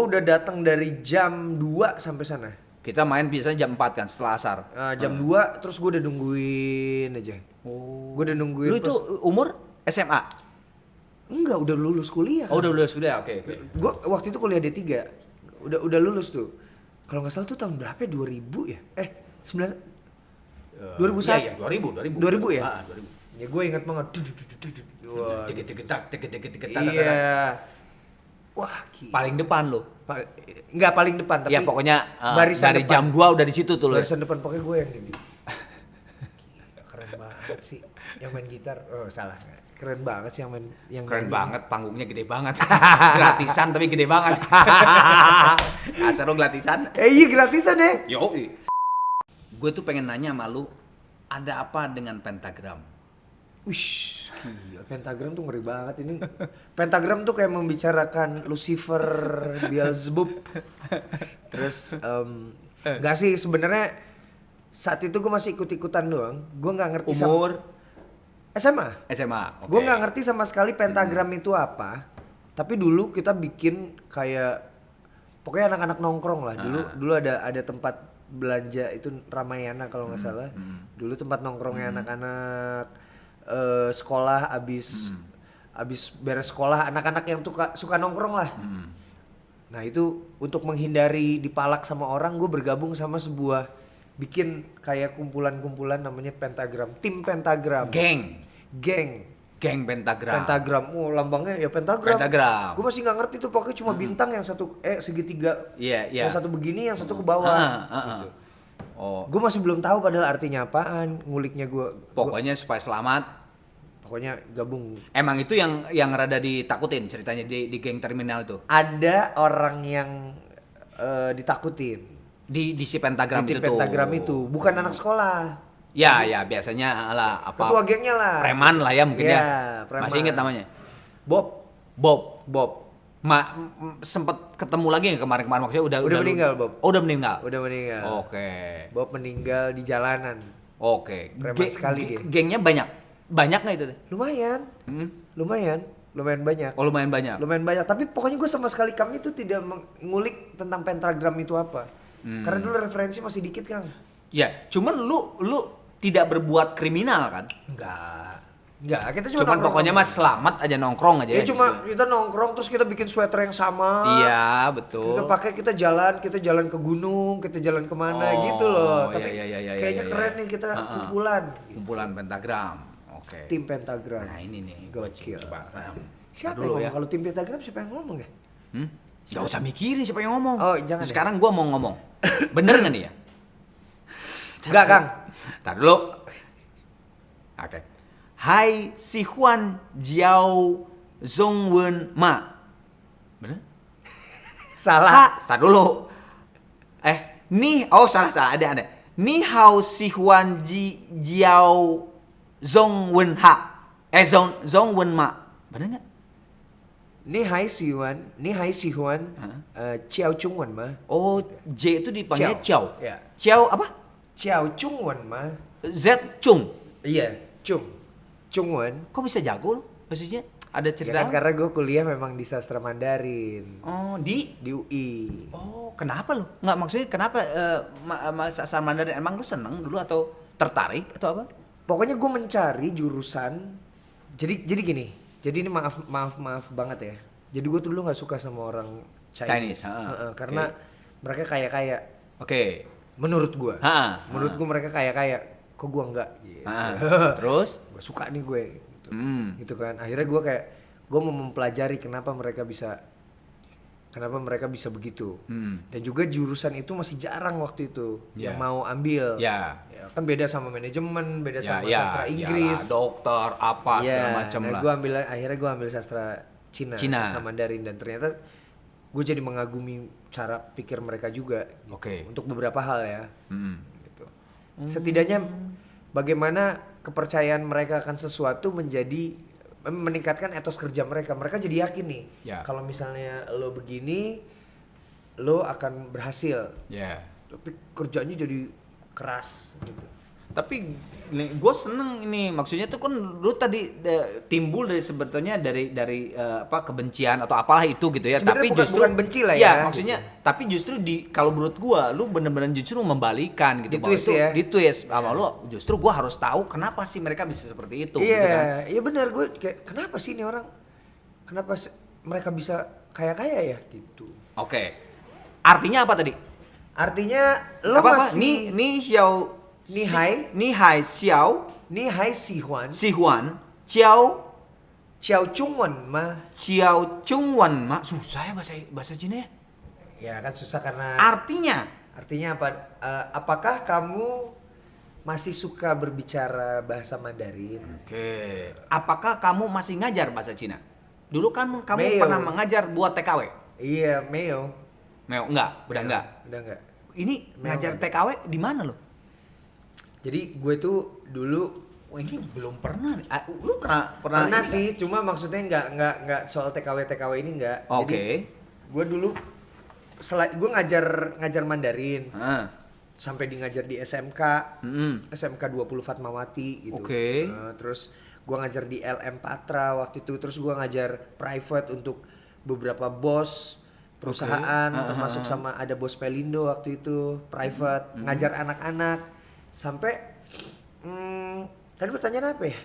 udah datang dari jam 2 sampai sana. Kita main biasanya jam 4 kan, setelah asar. Jam 2 terus gue udah nungguin aja. Oh. Gue udah nungguin. Lu itu umur SMA? Enggak, udah lulus kuliah. Oh, udah lulus sudah. Oke. Gue waktu itu kuliah D3. Udah lulus tuh. Kalau nggak salah tuh tahun berapa ya? 2000 ya? 2001. Iya, 2000. 2000 ya? 2000. Ya gue ingat banget. Wah. Tek. Iya. Wah, gila. Paling depan lo. Enggak paling depan tapi Ya pokoknya barisan dari depan. jam 2 udah di situ tuh lo. Barisan depan pokoknya gue yang gini. Gila, keren banget sih yang main gitar. Oh, salah. Keren banget sih yang main Keren nyanyi. banget, panggungnya gede banget. Gratisan tapi gede banget. Asal lo gratisan. Iya gratisan ya. Yo. Gue tuh pengen nanya sama lu, ada apa dengan pentagram? Wish, gila, pentagram tuh ngeri banget ini. Pentagram tuh kayak membicarakan Lucifer, Beelzebub. Terus nggak sih sebenarnya saat itu gue masih ikut-ikutan doang. Gue nggak ngerti Umur SMA. SMA. Gue nggak ngerti sama sekali pentagram itu apa. Tapi dulu kita bikin kayak pokoknya anak-anak nongkrong lah. Dulu ada tempat belanja itu Ramayana kalau nggak salah. Dulu tempat nongkrongnya anak-anak sekolah abis beres sekolah, anak-anak yang suka nongkrong lah. Nah itu untuk menghindari dipalak sama orang, gue bergabung sama sebuah bikin kayak kumpulan-kumpulan namanya pentagram, tim pentagram. Geng pentagram. Oh lambangnya ya pentagram. Gue masih nggak ngerti tuh, pokoknya cuma bintang yang satu segitiga. Iya. Yang satu begini, yang satu ke bawah. Gitu. Oh. Gue masih belum tahu padahal artinya apaan, nguliknya gue. Pokoknya supaya selamat. Pokoknya gabung. Emang itu yang rada ditakutin ceritanya di geng terminal tuh. Ada orang yang ditakutin Di si pentagram di tim itu tuh. pentagram itu, bukan anak sekolah. Ya biasanya lah apa? Ketua gengnya lah. Preman lah ya mungkin ya. Preman. Masih inget namanya? Bob. Sempet ketemu lagi nggak kemarin-kemarin, maksudnya Udah meninggal, Bob. Oh, udah meninggal. Udah meninggal. Oke. Bob meninggal di jalanan. Oke. Preman sekali dia. Gengnya banyak nggak itu? Lumayan banyak. Oh, lumayan banyak. Tapi pokoknya gue sama sekali kami itu tidak mengulik tentang pentagram itu apa. Karena dulu referensi masih dikit, Kang. Ya, cuman lu tidak berbuat kriminal kan? Enggak, kita cuma Cuman nongkrong. pokoknya mas selamat aja nongkrong aja. Ya cuma kita nongkrong terus kita bikin sweater yang sama. Iya, betul. Kita pakai, kita jalan ke gunung, kita jalan kemana gitu loh. Tapi iya, kayaknya keren nih kita kumpulan. Kumpulan pentagram. Oke. Tim pentagram. Nah, ini nih gua Gokil. coba. Siapa dulu yang ya. ngomong? Kalau tim pentagram siapa yang ngomong ya? Gak usah mikirin siapa yang ngomong. Oh, jangan ya? Sekarang gua mau ngomong. Bener gak nih ya? Enggak, Kang. Tar dulu. Oke. Hai si Huan Jiao Zongwen Ma. Bener? Salah. Tar dulu. Salah ada. Ni hao si Huan Jiao Zongwen Ha. Zongwen Ma. Bener nggak? Ni hai si Huan, Chiao Chung Wan mah. Oh, J itu dipanggilnya Chiao. Ya. Chiao apa? Chiao Chung Wan mah. Z Chung. Iya, Chung Wan. Kok bisa jago lu? Maksudnya ada Ya cerita? kan karena gue kuliah memang di sastra Mandarin Oh, di di UI. Oh, kenapa lu? Nggak, maksudnya kenapa sastra Mandarin emang lu seneng dulu atau tertarik atau apa? Pokoknya gue mencari jurusan. Jadi gini. Jadi ini maaf banget ya. Jadi gue tuh dulu nggak suka sama orang Chinese. Karena mereka kaya. Oke. Menurut gue. Menurut gue mereka kaya. Kok gue enggak? Gitu. Terus? Gue suka nih gue. Gitu. Gitu kan. Akhirnya gue mau mempelajari kenapa mereka bisa begitu. Dan juga jurusan itu masih jarang waktu itu yang mau ambil. Ya, kan beda sama manajemen, beda sama sastra Inggris, dokter apa segala macam lah. Akhirnya gue ambil sastra Cina, sastra Mandarin, dan ternyata gue jadi mengagumi cara pikir mereka juga. Gitu. Untuk beberapa hal ya. Gitu. Setidaknya bagaimana kepercayaan mereka akan sesuatu meningkatkan etos kerja mereka. Mereka jadi yakin nih, kalau misalnya lo begini, lo akan berhasil. Tapi kerjanya jadi keras gitu. Tapi gue seneng ini, maksudnya tuh kan lu tadi timbul dari sebetulnya dari kebencian atau apalah itu gitu ya. Sebenarnya tapi bukan benci lah ya. Maksudnya tapi justru kalau menurut gua lu bener-bener justru membalikan gitu. Di twist sama lu, justru gua harus tahu kenapa sih mereka bisa seperti itu. Iya, gitu kan? Iya benar, gue kayak kenapa sih ini orang, kenapa mereka bisa kaya ya gitu. Oke. Artinya apa tadi? Artinya lo masih Ni Xiao Ni Hai Xiao Si Huan Chiao Chung Wan mah. Chiao Chung Wan mah susah ya bahasa Cina ya? Ya kan susah karena Artinya apa? Apakah kamu masih suka berbicara bahasa Mandarin? Oke. Apakah kamu masih ngajar bahasa Cina? Dulu kan kamu Meo. pernah mengajar buat TKW? Iya, Meo. Enggak, udah enggak. Udah enggak. Ini Meo ngajar kan. TKW di mana lo? Jadi gue tuh dulu Ini belum pernah. Lu pernah pernah ini sih, cuma maksudnya enggak soal TKW ini enggak. Oke. Jadi gue dulu gue ngajar Mandarin. Sampai ngajar di SMK. SMK 20 Fatmawati gitu. Oke. Terus gue ngajar di LM Patra waktu itu. Terus gue ngajar private untuk beberapa bos perusahaan, termasuk sama ada bos Pelindo waktu itu, private, ngajar anak-anak. Sampai tadi pertanyaan apa ya?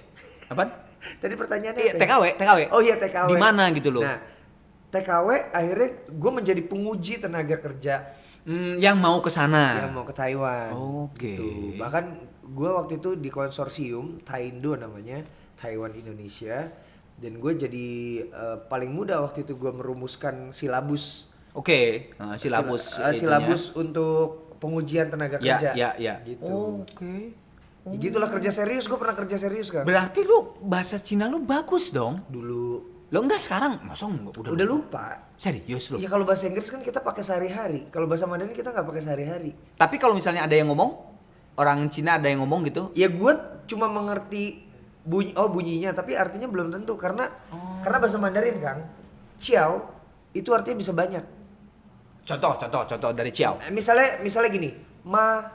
Apaan? Tadi pertanyaannya Iya, apa ya? TKW. Oh iya, TKW. Di mana gitu loh? Nah, TKW akhirnya gue menjadi penguji tenaga kerja yang mau ke sana. yang mau ke Taiwan. Oke. Gitu. Bahkan gue waktu itu di konsorsium Thaindo namanya, Taiwan Indonesia, dan gue jadi paling muda waktu itu gue merumuskan silabus. Oke. Silabus untuk pengujian tenaga kerja. Ya. Gitu. Oke. Ya gitulah, kerja serius, gue pernah kerja serius kan. Berarti lu bahasa Cina lu bagus dong? Dulu. Lo enggak sekarang? Masa enggak Udah lupa. Serius lu? Ya kalau bahasa Inggris kan kita pakai sehari-hari. Kalau bahasa Mandarin kita nggak pakai sehari-hari. Tapi kalau misalnya ada yang ngomong, orang Cina ada yang ngomong gitu? Ya gue cuma mengerti bunyinya, tapi artinya belum tentu karena bahasa Mandarin Kang, Ciao itu artinya bisa banyak. Contoh dari Ciao. Misalnya gini, ma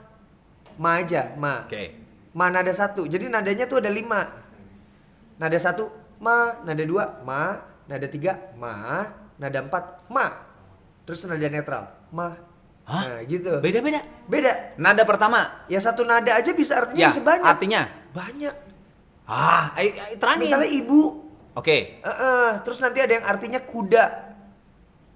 aja, ma. Oke. Ma nada satu, jadi nadanya tuh ada 5. Nada 1 ma, nada 2 ma, nada 3 ma, nada 4 ma. Terus nada netral, ma. Hah? Nah, gitu. Beda-beda. Beda. Nada pertama. Ya satu nada aja bisa artinya Ya, bisa banyak. artinya? Banyak. Terangin. Misalnya ibu. Oke. Terus nanti ada yang artinya kuda.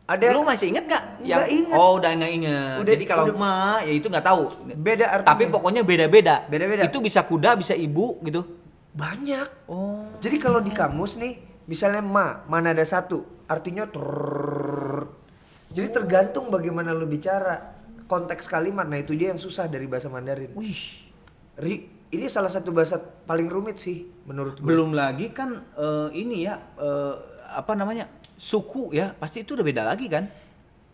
Ada. Lu masih inget nggak? Nggak inget. Oh, udah nggak inget. Udah- Jadi kalau udah- ma, ya itu nggak tahu. Beda artinya. Tapi pokoknya beda-beda. Beda-beda. Itu bisa kuda, bisa ibu gitu. Banyak. Oh. Jadi kalau di kamus nih, misalnya ma nada 1, artinya Jadi tergantung bagaimana lu bicara, konteks kalimat. Nah itu dia yang susah dari bahasa Mandarin. Wih. Ini salah satu bahasa paling rumit sih menurut gue. Belum lagi kan ini ya apa namanya? Suku ya, pasti itu udah beda lagi kan?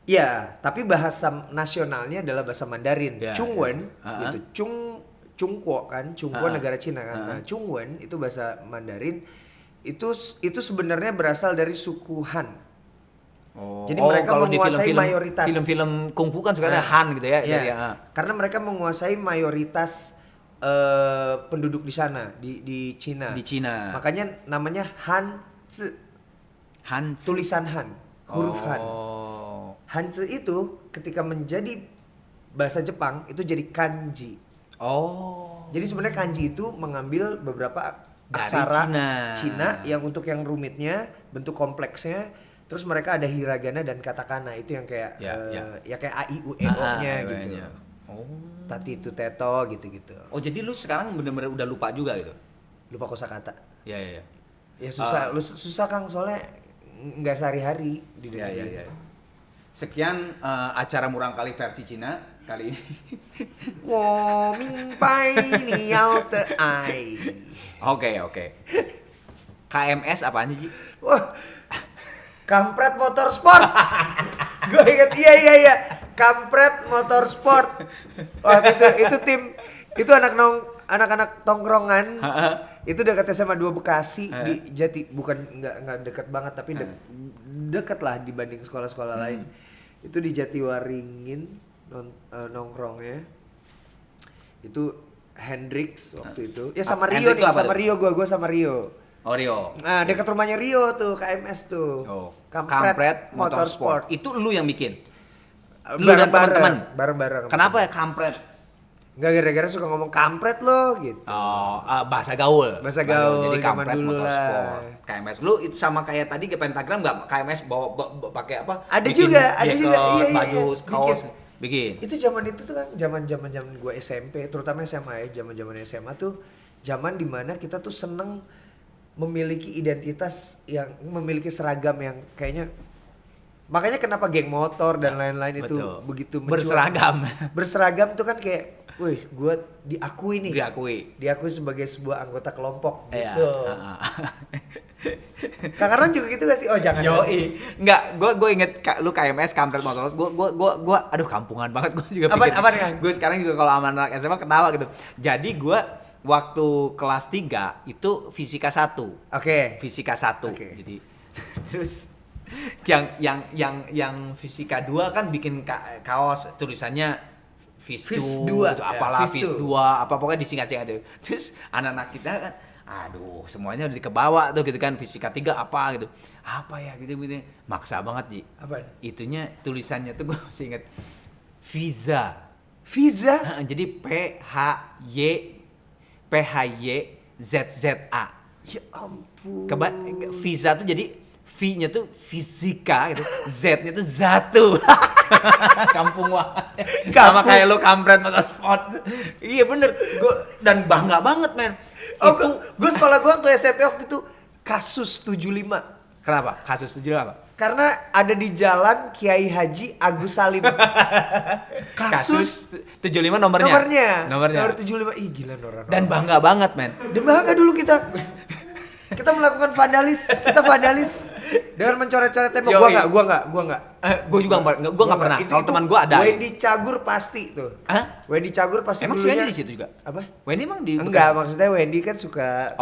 Ya, tapi bahasa nasionalnya adalah bahasa Mandarin. Ya, Chungwen ya. gitu. Chungguo kan, Chungguo negara Cina kan. Nah, Chungwen itu bahasa Mandarin itu sebenarnya berasal dari suku Han. Oh, Jadi mereka kalau di menguasai film-film mayoritas. film-film kungfu kan suka ada Han gitu ya. Iya. Jadi, Karena mereka menguasai mayoritas penduduk di sana di Cina. Di Cina. Makanya namanya Hanzi, Han tulisan Han, huruf Han. Oh. Hanzi itu ketika menjadi bahasa Jepang itu jadi kanji. Oh. Jadi sebenarnya kanji itu mengambil beberapa Dari aksara Cina. yang untuk yang rumitnya, bentuk kompleksnya, terus mereka ada hiragana dan katakana itu yang kayak ya kayak a i u e o-nya gitu. Oh. Tati itu teto gitu-gitu. Oh, jadi lu sekarang bener-bener udah lupa juga gitu. Lupa kosakata. Iya, iya, iya. Ya susah, susah Kang soalnya nggak sehari-hari di dunia. Iya. Sekian acara Murang Kali versi Cina kali ini. Wo ming pai ni yao te ai. Oke. KMS apaan sih, Ji? Wah, Kampret Motorsport. Gue inget, iya. Kampret Motorsport. Waktu itu tim, itu anak-anak tongkrongan. Itu dekat SMA 2 Bekasi di Jati, bukan nggak dekat banget tapi dekat lah dibanding sekolah-sekolah lain. Itu di Jatiwaringin nongkrongnya. Itu Hendrix waktu itu. Ya sama Rio Hendrix nih, apa sama tuh? Rio gua sama Rio. Oh, Rio. Nah, dekat rumahnya Rio tuh, KMS tuh. Oh. Kampret Motorsport. Itu lu yang bikin. Lu dan teman-teman. Bareng-bareng. Kenapa ya kampret? Enggak, gara-gara suka ngomong kampret lo gitu. Oh, bahasa gaul. Bahasa gaul, Jadi zaman kampret dulu motorsport. lah. KMS lu itu sama kayak tadi ke Pentagram enggak? KMS bawa pakai apa? Ada Bikin juga. jaket, Iya. baju, kaos. Bikin. Itu zaman itu tuh kan zaman gue SMP, terutama SMA ya, zaman SMA tuh zaman dimana kita tuh seneng memiliki identitas yang memiliki seragam yang kayaknya, makanya kenapa geng motor dan lain-lain itu Betul. begitu berseragam tuh kan kayak, wih, gue diakui nih, diakui sebagai sebuah anggota kelompok gitu. Kang Arman juga gitu gak sih? Oh jangan. Yoi. Enggak, gue inget lu KMS Kampret Motor. Gue aduh kampungan banget gue juga pikir. Apaan Kang? Gue sekarang juga kalau sama anak SMA ketawa gitu. Jadi gue waktu kelas 3 itu fisika 1. Oke. Fisika 1. Oke. Jadi terus yang fisika 2 kan bikin kaos tulisannya FIS 2 itu apalah FIS 2 apa pokoknya disingkat-singkat itu. Terus anak-anak kita kan aduh semuanya udah dikebawa tuh gitu kan, fisika 3 apa gitu. Apa ya gitu. Maksa banget, Ji. Apa? Itunya tulisannya tuh gue masih inget Visa. Jadi PHY ZZA. Ya ampun. Visa tuh jadi V-nya tuh fisika gitu, Z-nya tuh zatu. Kampung banget. Sama kayak lo Kampret Motorsport. Iya bener. Dan bangga banget, men. Oh, gue sekolah gue waktu SMP waktu itu kasus 75. Kenapa? Kasus 75 apa? Karena ada di jalan Kiai Haji Agus Salim. Kasus 75 nomornya. Nomor 75. Ih gila Nora. Dan bangga banget, men. Dan bangga dulu kita. Kita melakukan vandalis dengan mencoret-coret tembok. Gua enggak. Gue juga enggak pernah. Kalau teman gue ada. Wendy Cagur pasti tuh. Hah? Wendy Cagur pasti. Emang si Wendy di situ juga? Apa? Wendy emang di Enggak, maksudnya Wendy kan suka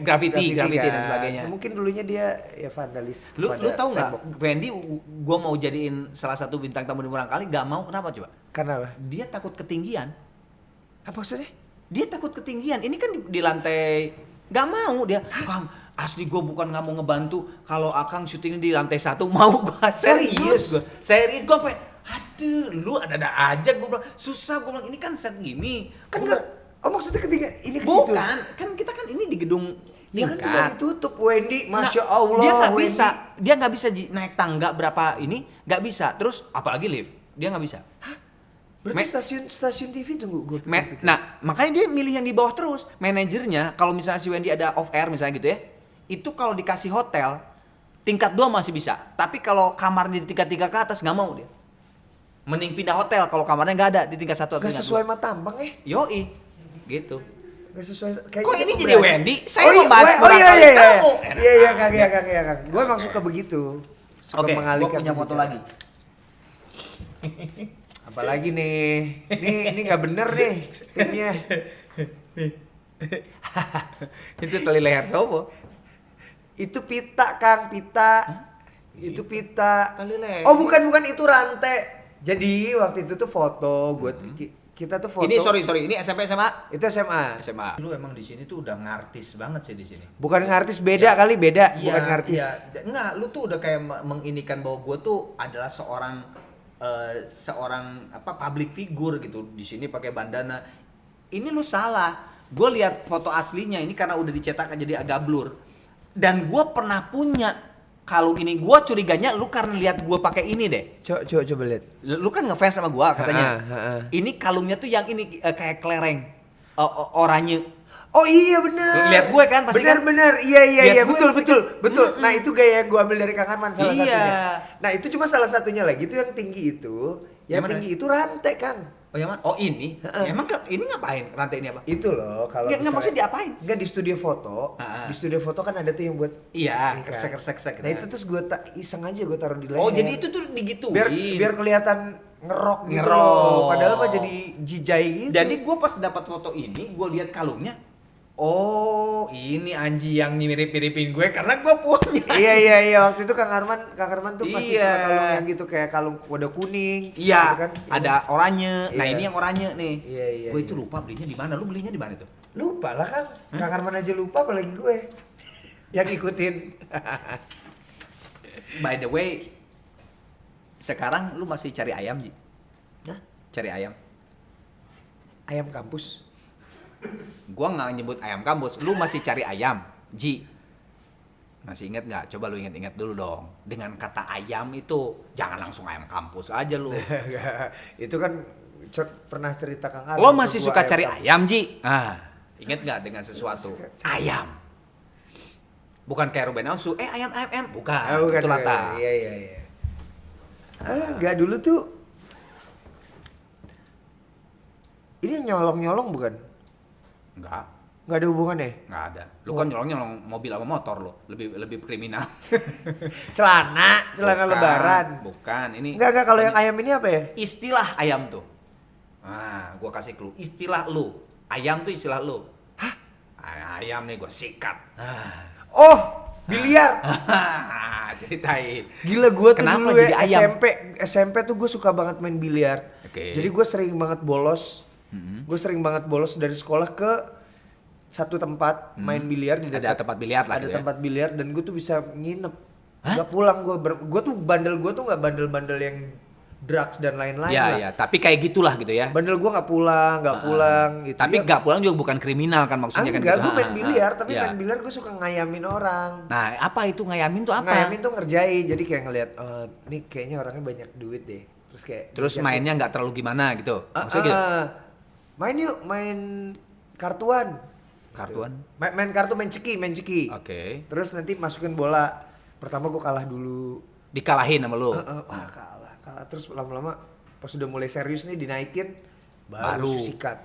graffiti kan. dan sebagainya. Mungkin dulunya dia ya vandalis. Lu tahu nggak? Wendy gue mau jadiin salah satu bintang tamu di Murang Kali, nggak mau, kenapa coba? Karena apa? Dia takut ketinggian. Apa maksudnya? Dia takut ketinggian. Ini kan di lantai. Gak mau dia. Kang, asli gue bukan nggak mau ngebantu. Kalau Akang syutingnya di lantai 1 mau gue. Serius gue sampai aduh lu ada aja gue bilang. Susah gue bilang, ini kan set gini. Kan enggak. Oh maksudnya ketinggian ini ke situ. Bukan, kan kita kan ini di gedung ya kan tingkat. tinggal ditutup Wendy. Masya Allah. Dia nggak bisa naik tangga berapa ini, nggak bisa. Terus apalagi lift, dia nggak bisa. Berarti stasiun TV tunggu gue. Nah, makanya dia milih yang di bawah terus. Manajernya kalau misalnya si Wendy ada off air misalnya gitu ya, itu kalau dikasih hotel tingkat 2 masih bisa. Tapi kalau kamarnya di tingkat 3 ke atas nggak mau dia. Mending pindah hotel kalau kamarnya nggak ada di tingkat 1 atau Gak tingkat sesuai 2. sama tambang Yoi. Gitu. Gak sesuai. Kok ini jadi Wendy? Saya membahas kamu. Iya Kang. Gue emang suka begitu. Suka mengalihkan. Gue punya foto lagi. Apalagi nih? Ini nggak bener nih timnya. Itu tali leher sopo. Itu pita Kang, pita. Itu pita. Tali lele. Oh bukan itu rantai. Jadi waktu itu tuh foto kita tuh foto. Ini sorry, ini SMP SMA? Itu SMA. SMA. Lu emang di sini tuh udah ngartis banget sih di sini. Bukan ngartis beda kali beda, bukan ngartis. Iya. Enggak, lu tuh udah kayak menginikan bahwa gue tuh adalah seorang public figure gitu. Di sini pakai bandana. Ini lu salah. Gue lihat foto aslinya ini karena udah dicetak jadi agak blur. Dan gue pernah punya kalung ini. Gue curiganya lu karena lihat gue pakai ini deh. Coba lihat. Lu kan ngefans sama gue katanya. Ini kalungnya tuh yang ini kayak kelereng oranye. Oh iya benar. Lihat gue kan pasti kan. Benar. Iya Lihat gue betul. Nah itu gaya yang gue ambil dari Kang Arman salah Iya. satunya. Nah itu cuma salah satunya lagi itu yang tinggi itu. Yang Gimana? tinggi itu rantai Kang. Oh yang mana? Oh ini. Emang ini ngapain rantai ini apa? Itu loh kalau Nggak maksudnya diapain? Enggak di studio foto. Di studio foto kan ada tuh yang buat Iya, ini kan. kresek-kresek. Nah itu terus gue iseng aja gue taruh di leher. Oh jadi itu tuh digituin. biar kelihatan ngerok gitu Ngerok. loh. Padahal mah jadi jijai gitu. Jadi gue pas dapat foto ini, gue lihat kalungnya. Oh, ini Anji yang mirip-miripin gue karena gue punya. Iya waktu itu Kang Arman tuh pasti Iya. suka kalung yang gitu kayak kalung kode kuning Iya, gitu kan. ada oranye. Nah Iya. ini yang oranye nih. Iya, Gue itu lupa belinya di mana. Lu belinya di mana itu? Lupa lah Kang. Kang Arman aja lupa apalagi gue yang ikutin. By the way, sekarang lu masih cari ayam, Ji? Hah? Cari ayam. Ayam kampus. Gua nggak nyebut ayam kampus, lu masih cari ayam, Ji. Masih inget nggak? Coba lu inget-inget dulu dong. Dengan kata ayam itu, jangan langsung ayam kampus aja lu. Itu kan pernah cerita Kang Arman. Lo masih tuh suka gua cari kampus. ayam, Ji? Inget nggak dengan sesuatu? Suka cari- Ayam. Bukan kayak Ruben Onsu, ayam. Bukan, Ah, bukan, itu Lata. Iya. Enggak dulu tuh. Ini nyolong-nyolong bukan? Enggak, Enggak ada hubungannya? nggak ada. Lu kan nyolong mobil sama motor lo, lebih kriminal. Celana Bukan, lebaran. Bukan, ini Enggak kalau yang ayam ini apa ya? istilah ayam tuh. Nah, gua kasih clue. Istilah lu. Ayam tuh istilah lu. Hah? Ayam nih gua sikat. Oh, biliar. Ceritain. Gila gue tuh Kenapa dulu jadi ya ayam? SMP tuh gue suka banget main biliar. Oke. Jadi gue sering banget bolos. Gue sering banget bolos dari sekolah ke satu tempat main biliar di Ada dekat. tempat biliar lah Ada gitu ya? tempat biliar dan gue tuh bisa nginep. Gak pulang gue tuh gue tuh nggak bandel-bandel yang drugs dan lain-lain lah. Ya, tapi kayak gitulah gitu ya. Bandel gue nggak pulang gitu. Tapi Ya, nggak pulang juga bukan kriminal kan maksudnya kan enggak, gitu. gue main biliar, tapi Ya. main biliar gue suka ngayamin orang. Nah, apa itu ngayamin tuh apa? Ngayamin tuh ngerjain, jadi kayak ngeliat, oh, nih kayaknya orangnya banyak duit deh. Terus kayak mainnya nggak terlalu gimana gitu. Maksudnya gitu. Main yuk, main kartuan. Kartuan. Main kartu, main ceki. Oke. Terus nanti masukin bola. Pertama gue kalah dulu. Dikalahin sama lu. Wah kalah. Terus lama-lama pas udah mulai serius nih dinaikin, baru sikat.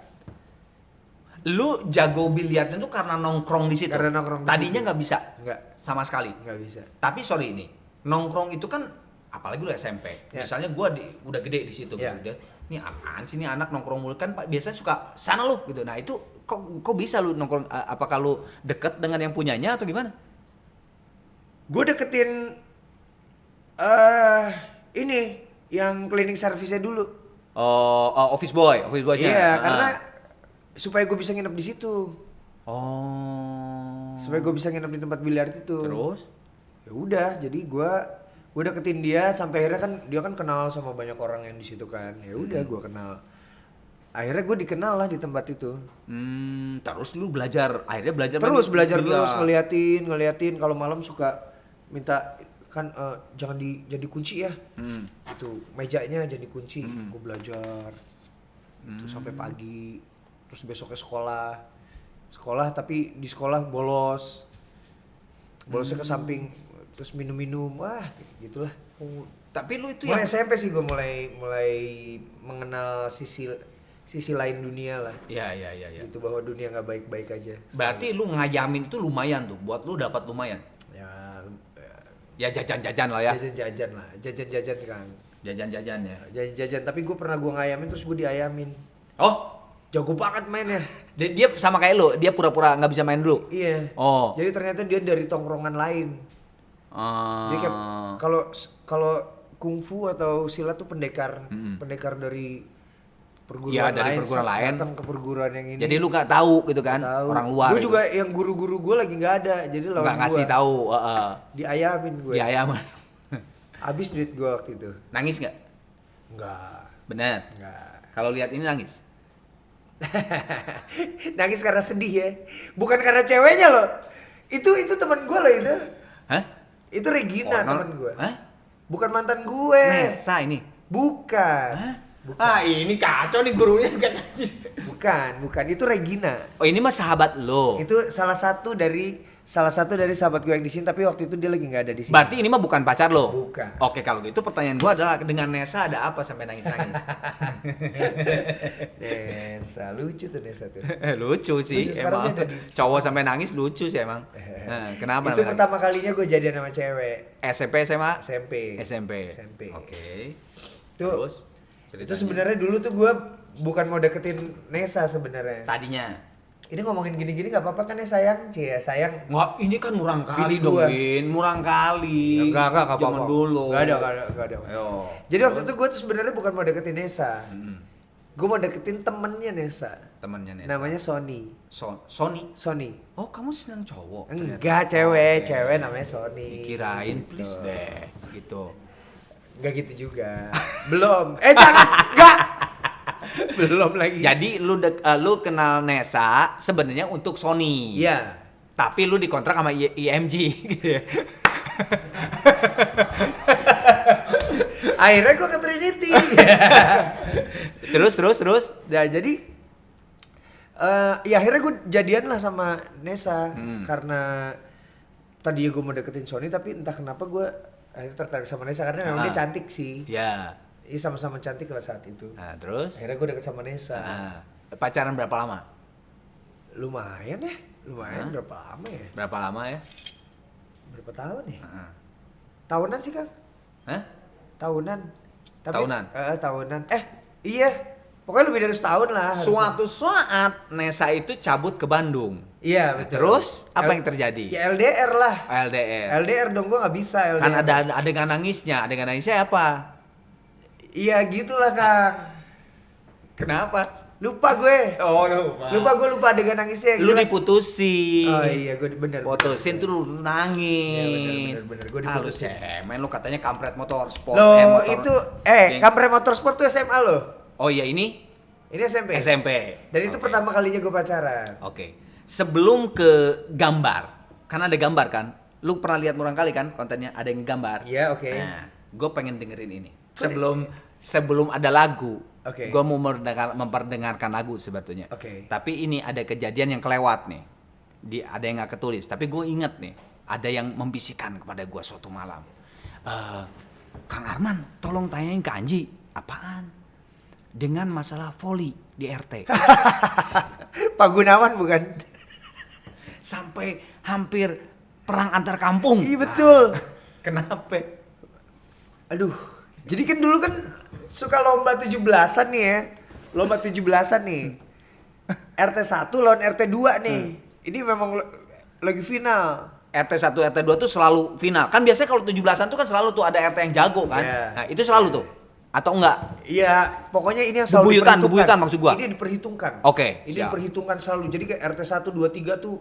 Lu jago biliar itu karena nongkrong di situ. Karena nongkrong di Tadinya situ. nggak bisa. Nggak. Sama sekali. Nggak bisa. Tapi sorry ini, nongkrong itu kan apalagi lu SMP. Ya. Misalnya gua udah gede di situ Ya. gitu. Ini apaan sih ini anak nongkrong mulu kan Pak biasanya suka sana lu gitu. Nah, itu kok bisa lu nongkrong apakah lu deket dengan yang punyanya atau gimana? Gue deketin ini yang cleaning service-nya dulu. Office boynya. Iya, karena supaya gue bisa nginep di situ. Oh. Supaya gue bisa nginep di tempat biliar itu. Terus? Ya udah, jadi gue deketin dia sampai akhirnya kan dia kan kenal sama banyak orang yang di situ kan. Ya udah gue kenal. Akhirnya gue dikenal lah di tempat itu. Terus lu akhirnya belajar Terus lagi belajar biliar. terus ngeliatin kalau malam suka minta kan jangan dikunci ya. Itu mejanya jangan dikunci. Gue belajar. Itu sampai pagi. Terus besoknya sekolah tapi di sekolah bolosnya ke samping, terus minum wah gitulah. Tapi lu itu Mulai yang SMP sih gue mulai mengenal sisi lain dunia lah. ya. Itu bahwa dunia nggak baik-baik aja. Berarti lu ngayamin itu lumayan tuh, buat lu dapat lumayan. Ya jajan-jajan lah ya. jajan kan. Jajan-jajan ya. Jajan tapi gue pernah ngayamin terus gue diayamin. Oh, Jago banget mainnya. Dia sama kayak lu, dia pura-pura nggak bisa main dulu. Iya. Oh. Jadi ternyata dia dari tongkrongan lain. Jadi kayak Ah. kalau kungfu atau silat tuh pendekar dari perguruan Iya, dari lain. perguruan lain. Datang ke perguruan yang ini. Jadi lu nggak tahu gitu kan, Tahu. orang luar. Gue gitu. juga yang guru-guru gue lagi nggak ada, jadi lawan nggak ngasih gua. tahu. Diayamin gue. Di ayaman. Habis duit gue waktu itu. Nangis nggak? Enggak. Bener. Enggak. Kalau lihat ini nangis. Nangis karena sedih ya. Bukan karena ceweknya loh. Itu teman gue loh itu. Hah? Itu Regina Oh, teman gue. Hah? Bukan mantan gue. Nesa ini. Bukan. Hah? Ini kacau nih gurunya kan. Bukan. Itu Regina. Oh ini mah sahabat lo. Itu salah satu dari sahabat gue yang di sini, tapi waktu itu dia lagi nggak ada di sini. Berarti ini mah bukan pacar lo? Bukan. Oke, kalau gitu pertanyaan gua adalah dengan Nesa ada apa sampai nangis-nangis? Nesa, lucu tuh Nesa tuh. Lucu sih Lucu, sekarang emang. dia ada Cowok sampai nangis lucu sih emang. Nah, kenapa? Itu namanya pertama kalinya gue jadian sama cewek. nangis? SMP SMA? SMP. SMP. Oke. Itu, Terus itu ceritanya. sebenarnya dulu tuh gue bukan mau deketin Nesa sebenarnya. Tadinya. Ini ngomongin gini-gini nggak apa-apa kan ya sayang? Cie sayang. Wah, ini kan murang kali Bini dong, gua. Win. Murang kali. Enggak apa-apa. Zaman dulu. Enggak ada. Ayo. Jadi waktu itu gue tuh sebenarnya bukan mau deketin Nesa. Gue mau deketin temennya Nesa. Temannya Nesa. Namanya Sony. Sony. Oh, kamu senang cowok? Enggak, cewek namanya Sony. Kirain please deh, gitu. Enggak gitu juga. Belum. Jangan. Enggak. Belum lagi. Jadi lu kenal Nesa sebenarnya untuk Sony. Iya. Tapi lu dikontrak sama IMG gitu ya. Akhirnya gue ke Trinity. Terus. Nah, jadi ya akhirnya gue jadian lah sama Nesa karena tadi gue mau deketin Sony, tapi entah kenapa gue akhirnya tertarik sama Nesa karena memang dia cantik sih. Ya. Iya, sama-sama cantik lah saat itu. Nah, terus Akhirnya gue deket sama Nesa. pacaran berapa lama? Lumayan ya. Berapa lama ya? Berapa lama ya? Berapa tahun ya? Heeh. Tahunan sih, Kang. Hah? Tahunan. Tahunan? Tahunan. Iya. Pokoknya lebih dari setahun lah. harusnya. Suatu saat Nesa itu cabut ke Bandung. Iya, betul. Terus apa yang terjadi? Ya LDR lah. LDR. LDR dong, gue nggak bisa LDR. Kan ada adegan nangisnya. Adegan nangisnya apa? Iya gitulah, Kang. Kenapa? Lupa gue. Oh, Lupa adegan nangisnya. yang Lu jelas. diputusin. Oh iya, gue bener. Putusin tuh lu nangis. Iya, bener. Gue Ah, lu diputusin. cemen lu katanya kampret motor sport. Loh, motor itu geng. Kampret Motorsport tuh SMA loh. Oh iya ini Ini SMP. SMP. Dan itu Oke. pertama kalinya gue pacaran. Oke. Sebelum ke gambar, kan ada gambar kan? Lu pernah lihat murang kali kan kontennya ada yang gambar. Iya, oke. Nah, gue pengen dengerin ini. Sebelum ada lagu, Oke. gue mau memperdengarkan lagu sebetulnya. Oke. Tapi ini ada kejadian yang kelewat nih. Ada yang nggak ketulis. Tapi gue inget nih, ada yang membisikkan kepada gue suatu malam. Kang Arman, tolong tanyain ke Anji, apaan? Dengan masalah voli di RT. Pak Gunawan bukan? Sampai hampir perang antar kampung. Iya betul. Kenapa? Aduh. Jadi kan dulu kan suka lomba 17-an nih ya. Lomba 17-an nih. RT 1 lawan RT 2 nih. Ini memang lagi final. RT 1, RT 2 tuh selalu final. Kan biasanya kalau 17-an tuh kan selalu tuh ada RT yang jago kan. Iya. Nah, itu selalu tuh. Atau enggak? Iya, pokoknya ini yang selalu Bebuyutan maksud gua. Ini diperhitungkan. Oke, Ini siap. diperhitungkan selalu. Jadi kayak RT 1 2 3 tuh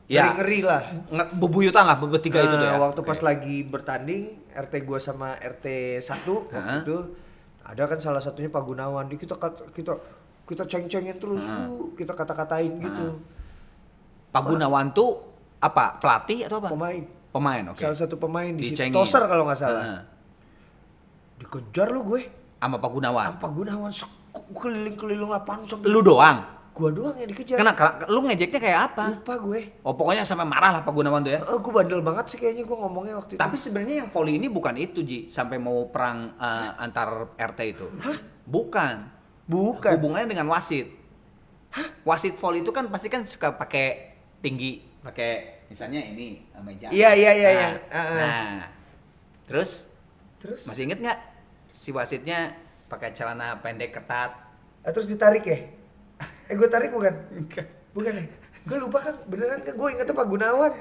Ya. ngeri-ngeri lah. Bebuyutan lah bertiga itu tuh ya. Waktu Oke. pas lagi bertanding RT gua sama RT 1 waktu itu ada kan salah satunya Pak Gunawan. Kita ceng-cengin terus, kita kata-katain gitu. Pak Gunawan tuh apa? Pelatih atau apa? Pemain, oke. Salah satu pemain di situ. Dicengin. Toser kalau nggak salah. Heeh. Dikejar lu gue. Sama Pak Gunawan. Pak Gunawan keliling-keliling lapangan sampai Lu doang. gua doang yang dikejar. Karena lu ngejeknya kayak apa? Lupa gue. Oh, pokoknya sampai marah lah Pak Gunawan tuh ya. Gue bandel banget sih kayaknya gue ngomongnya waktu itu. Tapi sebenarnya yang volley ini bukan itu, Ji, sampai mau perang antar RT itu. Hah? Bukan. Hubungannya dengan wasit. Hah? Wasit volley itu kan pasti kan suka pakai tinggi, pakai misalnya ini meja. Iya. Nah, terus Terus? masih inget nggak si wasitnya pakai celana pendek ketat? Terus ditarik ya? Gue tarik bukan? Bukan ya? Gue lupa Kang, beneran Kang, gue ingetnya Pak Gunawan.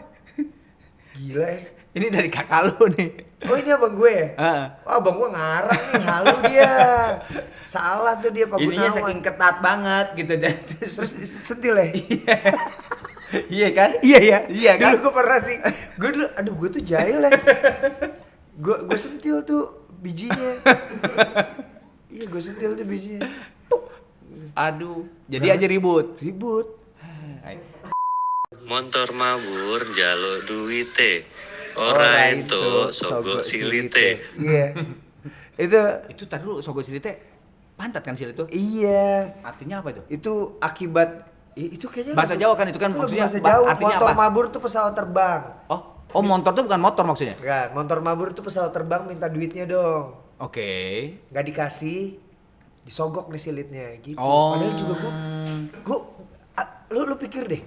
Gila ya. Ini dari kakak lu nih. Oh ini abang gue ya? Heeh. Oh abang gue ngarang nih, halu dia. Salah tuh dia Pak Ininya Gunawan. saking ketat banget gitu dan Terus sentil ya? iya kan? Iya ya? Iya kan? Dulu gue pernah sih, gue dulu, aduh gue tuh jahil ya. Gue sentil tuh bijinya. Iya gue sentil tuh bijinya. Aduh, jadi aja ribut. Ribut. Montor mabur jaluk duite. Ora ento sogok silite. Iya. Itu Itu tadi dulu sogo silite pantat kan silit itu? iya. Artinya apa itu? Itu akibat itu kayaknya Bahasa Jawa kan itu kan maksudnya bahasa Jawa. artinya Motor apa? mabur tuh pesawat terbang. Oh, motor tuh bukan motor maksudnya? Kan, motor mabur tuh pesawat terbang minta duitnya dong. Oke. Nggak dikasih, disogok nih silitnya gitu. Oh. Padahal juga lu pikir deh.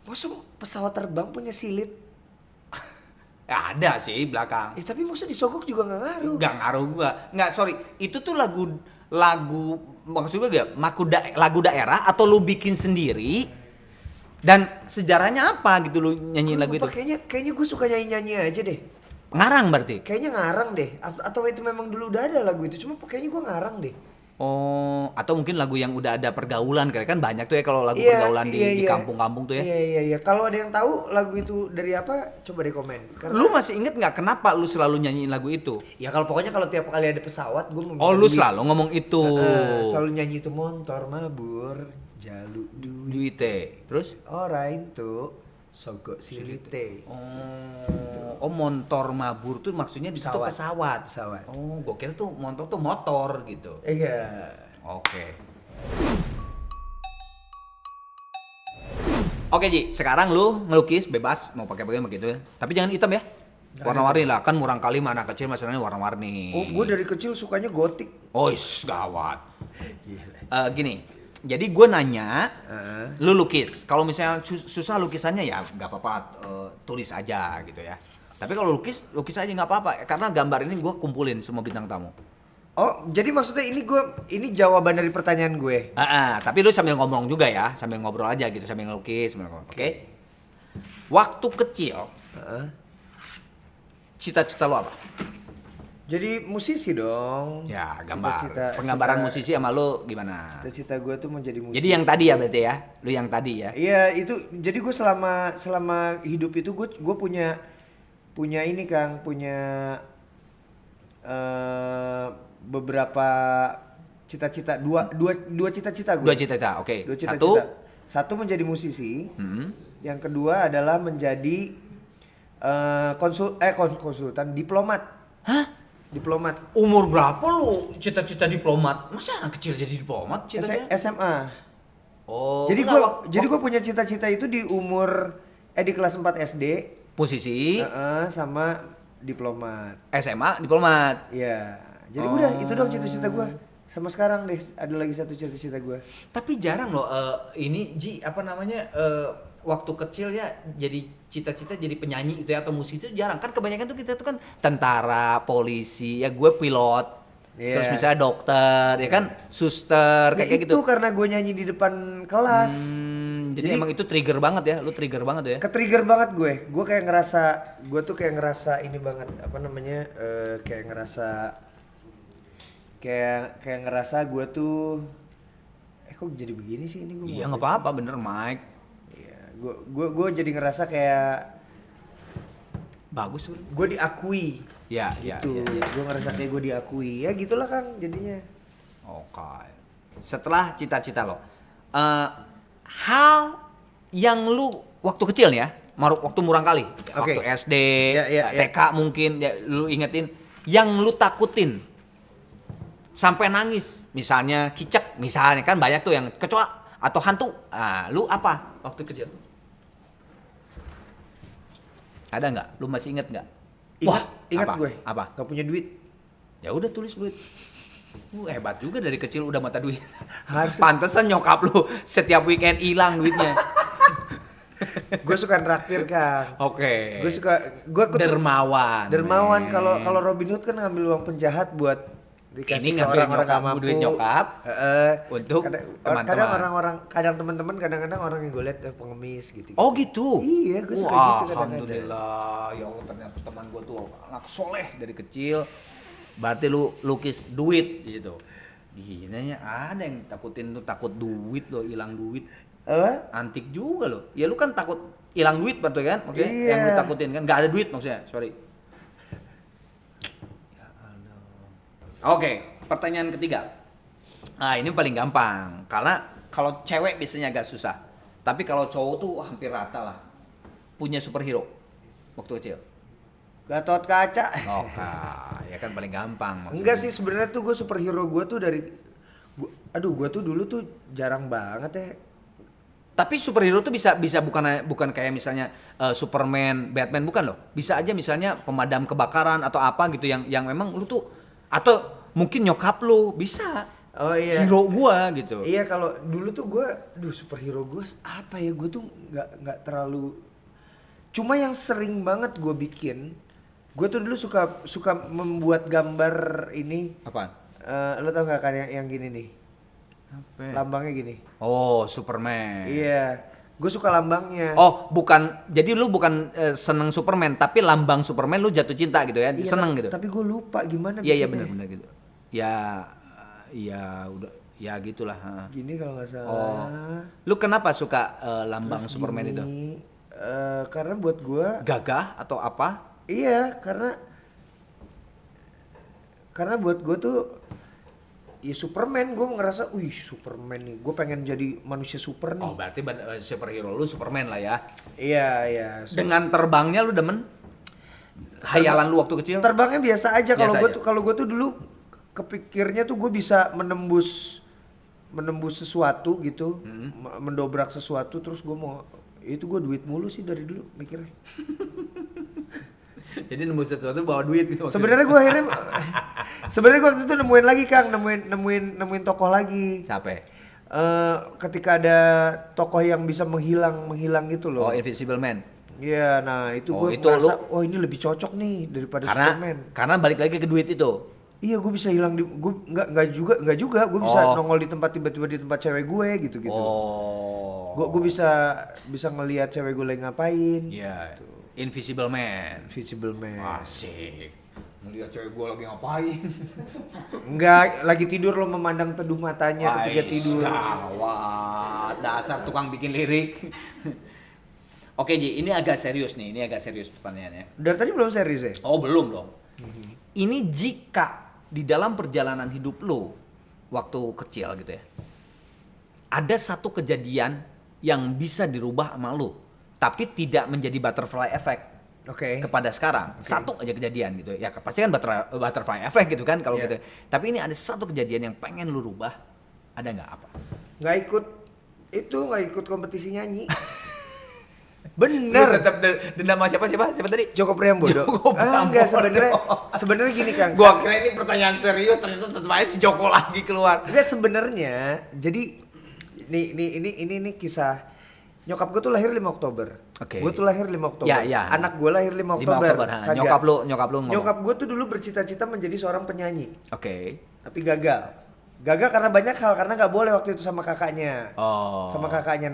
Masa pesawat terbang punya silit? Ya, ada sih belakang. Tapi maksud disogok juga nggak ngaruh. Nggak ngaruh gua. Nggak, sorry. Itu tuh lagu maksud gua gak? Lagu daerah atau lu bikin sendiri? Dan sejarahnya apa gitu lu nyanyiin lagu itu? Lupa, kayaknya gue suka nyanyi aja deh. Ngarang berarti? Kayaknya ngarang deh. Atau itu memang dulu udah ada lagu itu. Cuma kayaknya gue ngarang deh. Oh, atau mungkin lagu yang udah ada pergaulan kali kan banyak tuh ya kalau lagu pergaulan di kampung-kampung tuh ya. Iya. Kalau ada yang tahu lagu itu dari apa, coba deh komen. Lu masih inget nggak kenapa lu selalu nyanyiin lagu itu? Ya kalau pokoknya kalau tiap kali ada pesawat gue Oh, lu selalu ngomong itu. selalu nyanyi itu motor mabur jaluk duit Duite. Terus? orain tuh sogok silite. Oh, motor mabur tuh maksudnya di situ pesawat. Pesawat. Oh, gua kira tuh motor tuh motor gitu. Iya. Oke. Oke Ji, sekarang lu ngelukis bebas mau pakai bagian begitu ya. Tapi jangan hitam ya. Warna-warni lah, kan murang kali mana kecil masalahnya warna-warni. Oh, gue dari kecil sukanya gotik. Oh, gawat. Gini, jadi gue nanya, lu lukis. Kalau misalnya susah lukisannya ya nggak apa-apa, tulis aja gitu ya. Tapi kalau lukis aja nggak apa-apa. Karena gambar ini gue kumpulin semua bintang tamu. Oh, jadi maksudnya ini jawaban dari pertanyaan gue. Tapi lu sambil ngomong juga ya, sambil ngobrol aja gitu, sambil ngelukis, sambil ngomong. Oke. Waktu kecil, cita-cita lu apa? Jadi musisi dong. Ya, gambar. Cita-cita- Penggambaran cita- musisi sama lu gimana? Cita-cita gue tuh menjadi musisi. Jadi yang tadi ya berarti ya, lu yang tadi ya. Iya itu jadi gue selama hidup itu gue punya ini Kang, punya beberapa cita-cita, dua cita-cita gue. Dua cita-cita, oke. Dua cita-cita. Satu, Satu menjadi musisi. Yang kedua adalah menjadi konsultan diplomat. hah? Diplomat. Umur berapa lu cita-cita diplomat? Masa anak kecil jadi diplomat cita-cita? SMA. Oh, Jadi enggak, gue punya cita-cita itu di di kelas 4 SD. posisi Sama diplomat. SMA diplomat. Iya. Jadi udah itu dong cita-cita gue. Sama sekarang deh ada lagi satu cita-cita gue. Tapi jarang loh ini Ji apa namanya waktu kecil ya jadi cita-cita jadi penyanyi itu ya, atau musisi itu jarang kan, kebanyakan tuh kita tuh kan tentara, polisi, ya gue pilot, terus misalnya dokter, ya kan suster Ya kayak itu gitu. karena gue nyanyi di depan kelas. Jadi emang itu trigger banget ya, lu trigger banget ya. Ke-trigger banget gue. Gue kayak ngerasa ini banget apa namanya kayak ngerasa gue tuh kok jadi begini sih ini gue. Iya nggak apa-apa bener Mike. Gue jadi ngerasa kayak Bagus bro. gue diakui Ya, gitu. Gue ngerasa kayak gue diakui ya gitulah Kang jadinya. Oke. Setelah cita-cita lo, hal yang lu waktu kecil nih ya, waktu murang kali, waktu SD, TK mungkin, ya, lu ingetin, yang lu takutin sampai nangis, misalnya kicek, misalnya kan banyak tuh yang kecoa atau hantu. Lu apa waktu kecil? Ada nggak? Lu masih inget nggak? Ingat apa? gue. Apa? Gak punya duit. Ya udah tulis duit. Hebat juga dari kecil udah mata duit. Harus. Pantesan nyokap lu setiap weekend hilang duitnya. Gue suka nraktir Kang. Oke. Gue dermawan. Dermawan. Kalau Robin Hood kan ngambil uang penjahat buat dikasih Ini ke ngambil orang-orang nyokap, gak mampu. duit nyokap untuk teman-teman. Kadang orang-orang, kadang teman-teman, kadang-kadang orang yang gue liat pengemis gitu. Oh gitu? Iya, gue suka Wah, gitu kadang-kadang. alhamdulillah, ya Allah ternyata teman gue tuh anak soleh dari kecil. Berarti lu lukis duit gitu. Gilanya ada yang takutin tuh, takut duit lo, hilang duit. Apa? Antik juga lo. Ya lu kan takut hilang duit betul kan? Maksudnya Iya. yang lu takutin kan nggak ada duit maksudnya. Sorry. Ya Allah. Oke, pertanyaan ketiga. Nah, ini paling gampang karena kalau cewek biasanya agak susah. Tapi kalau cowok tuh hampir rata lah. Punya superhero waktu kecil. Gatot Kaca. Oh, ya kan paling gampang. maksudnya. Enggak sih, sebenarnya tuh gue superhero gue tuh dari gue tuh dulu tuh jarang banget ya. Tapi superhero tuh bisa bukan kayak misalnya Superman, Batman, bukan loh. Bisa aja misalnya pemadam kebakaran atau apa gitu yang memang lu tuh, atau mungkin nyokap lu bisa. Oh iya. Hero gua gitu. Iya, kalau dulu tuh gue, superhero gue apa ya? Gue tuh nggak terlalu. Cuma yang sering banget gue bikin, gue tuh dulu suka membuat gambar ini. Apaan? Lo tau gak kan yang gini nih? Apa? Lambangnya gini. Oh, Superman. Iya, gue suka lambangnya. Oh, bukan. Jadi lu bukan seneng Superman, tapi lambang Superman lu jatuh cinta gitu ya, Iya, seneng gitu. Tapi gue lupa gimana. Iya bikinnya. benar gitu. Ya udah, ya gitulah. ha. Gini kalau nggak salah. Oh, lu kenapa suka lambang Terus Superman itu? gini, karena buat gue, Gagah atau apa? iya, karena buat gue tuh, ya Superman, gue ngerasa, wih Superman nih, gue pengen jadi manusia super nih. Oh, berarti superhero lu Superman lah ya. Iya. Dengan terbangnya lu demen? Hayalan lu waktu kecil? Terbangnya biasa aja. Biasa aja. Kalau gue tuh dulu kepikirnya tuh gue bisa menembus sesuatu gitu, mendobrak sesuatu, terus gue mau, itu gue duit mulu sih dari dulu mikirnya. Jadi nembus sesuatu bawa duit gitu maksudnya. Sebenarnya gue akhirnya, sebenarnya gue waktu itu nemuin lagi Kang, nemuin tokoh lagi. Siapa? Ketika ada tokoh yang bisa menghilang gitu loh. Oh, Invisible Man. Iya, nah itu Oh, gue itu merasa, oh ini lebih cocok nih daripada Superman. Karena balik lagi ke duit itu. Iya, gue bisa hilang gue nggak juga, gue bisa Oh. nongol di tempat, tiba-tiba di tempat cewek gue gitu. Oh. Gue bisa ngelihat cewek gue lagi ngapain. Iya. Invisible Man. Invisible Man. Asik. Melihat cewek gua lagi ngapain? Enggak, lagi tidur lo memandang teduh matanya ketika tidur. Gawat, dasar tukang bikin lirik. Oke Ji, ini agak serius nih, pertanyaannya. Dari tadi belum serius ya? Oh belum dong. Ini jika di dalam perjalanan hidup lo waktu kecil gitu ya, ada satu kejadian yang bisa dirubah sama lo, tapi tidak menjadi butterfly effect Oke. kepada sekarang. Satu aja kejadian gitu ya, pasti kan butterfly effect gitu kan kalau Iya. gitu. Tapi ini ada satu kejadian yang pengen lu rubah, ada nggak apa? Nggak ikut kompetisi nyanyi. Lu Bener. tetap dendam sama siapa tadi? Joko Priambodo. Joko Enggak, Priambodo. sebenarnya gini Kang. Gua kira ini pertanyaan serius, ternyata tetap aja si Joko lagi keluar. Enggak, sebenarnya jadi ini kisah nyokap gue tuh lahir 5 Oktober. Oke. Gue tuh lahir 5 Oktober. Ya. Anak gue lahir 5 5 Oktober. Oktober. ha. Saga. Nyokap lu ngomong. Nyokap gue tuh dulu bercita-cita menjadi seorang penyanyi, Oke. tapi gagal. Gagal karena banyak hal, karena nggak boleh waktu itu sama kakaknya. Oh. Sama kakaknya.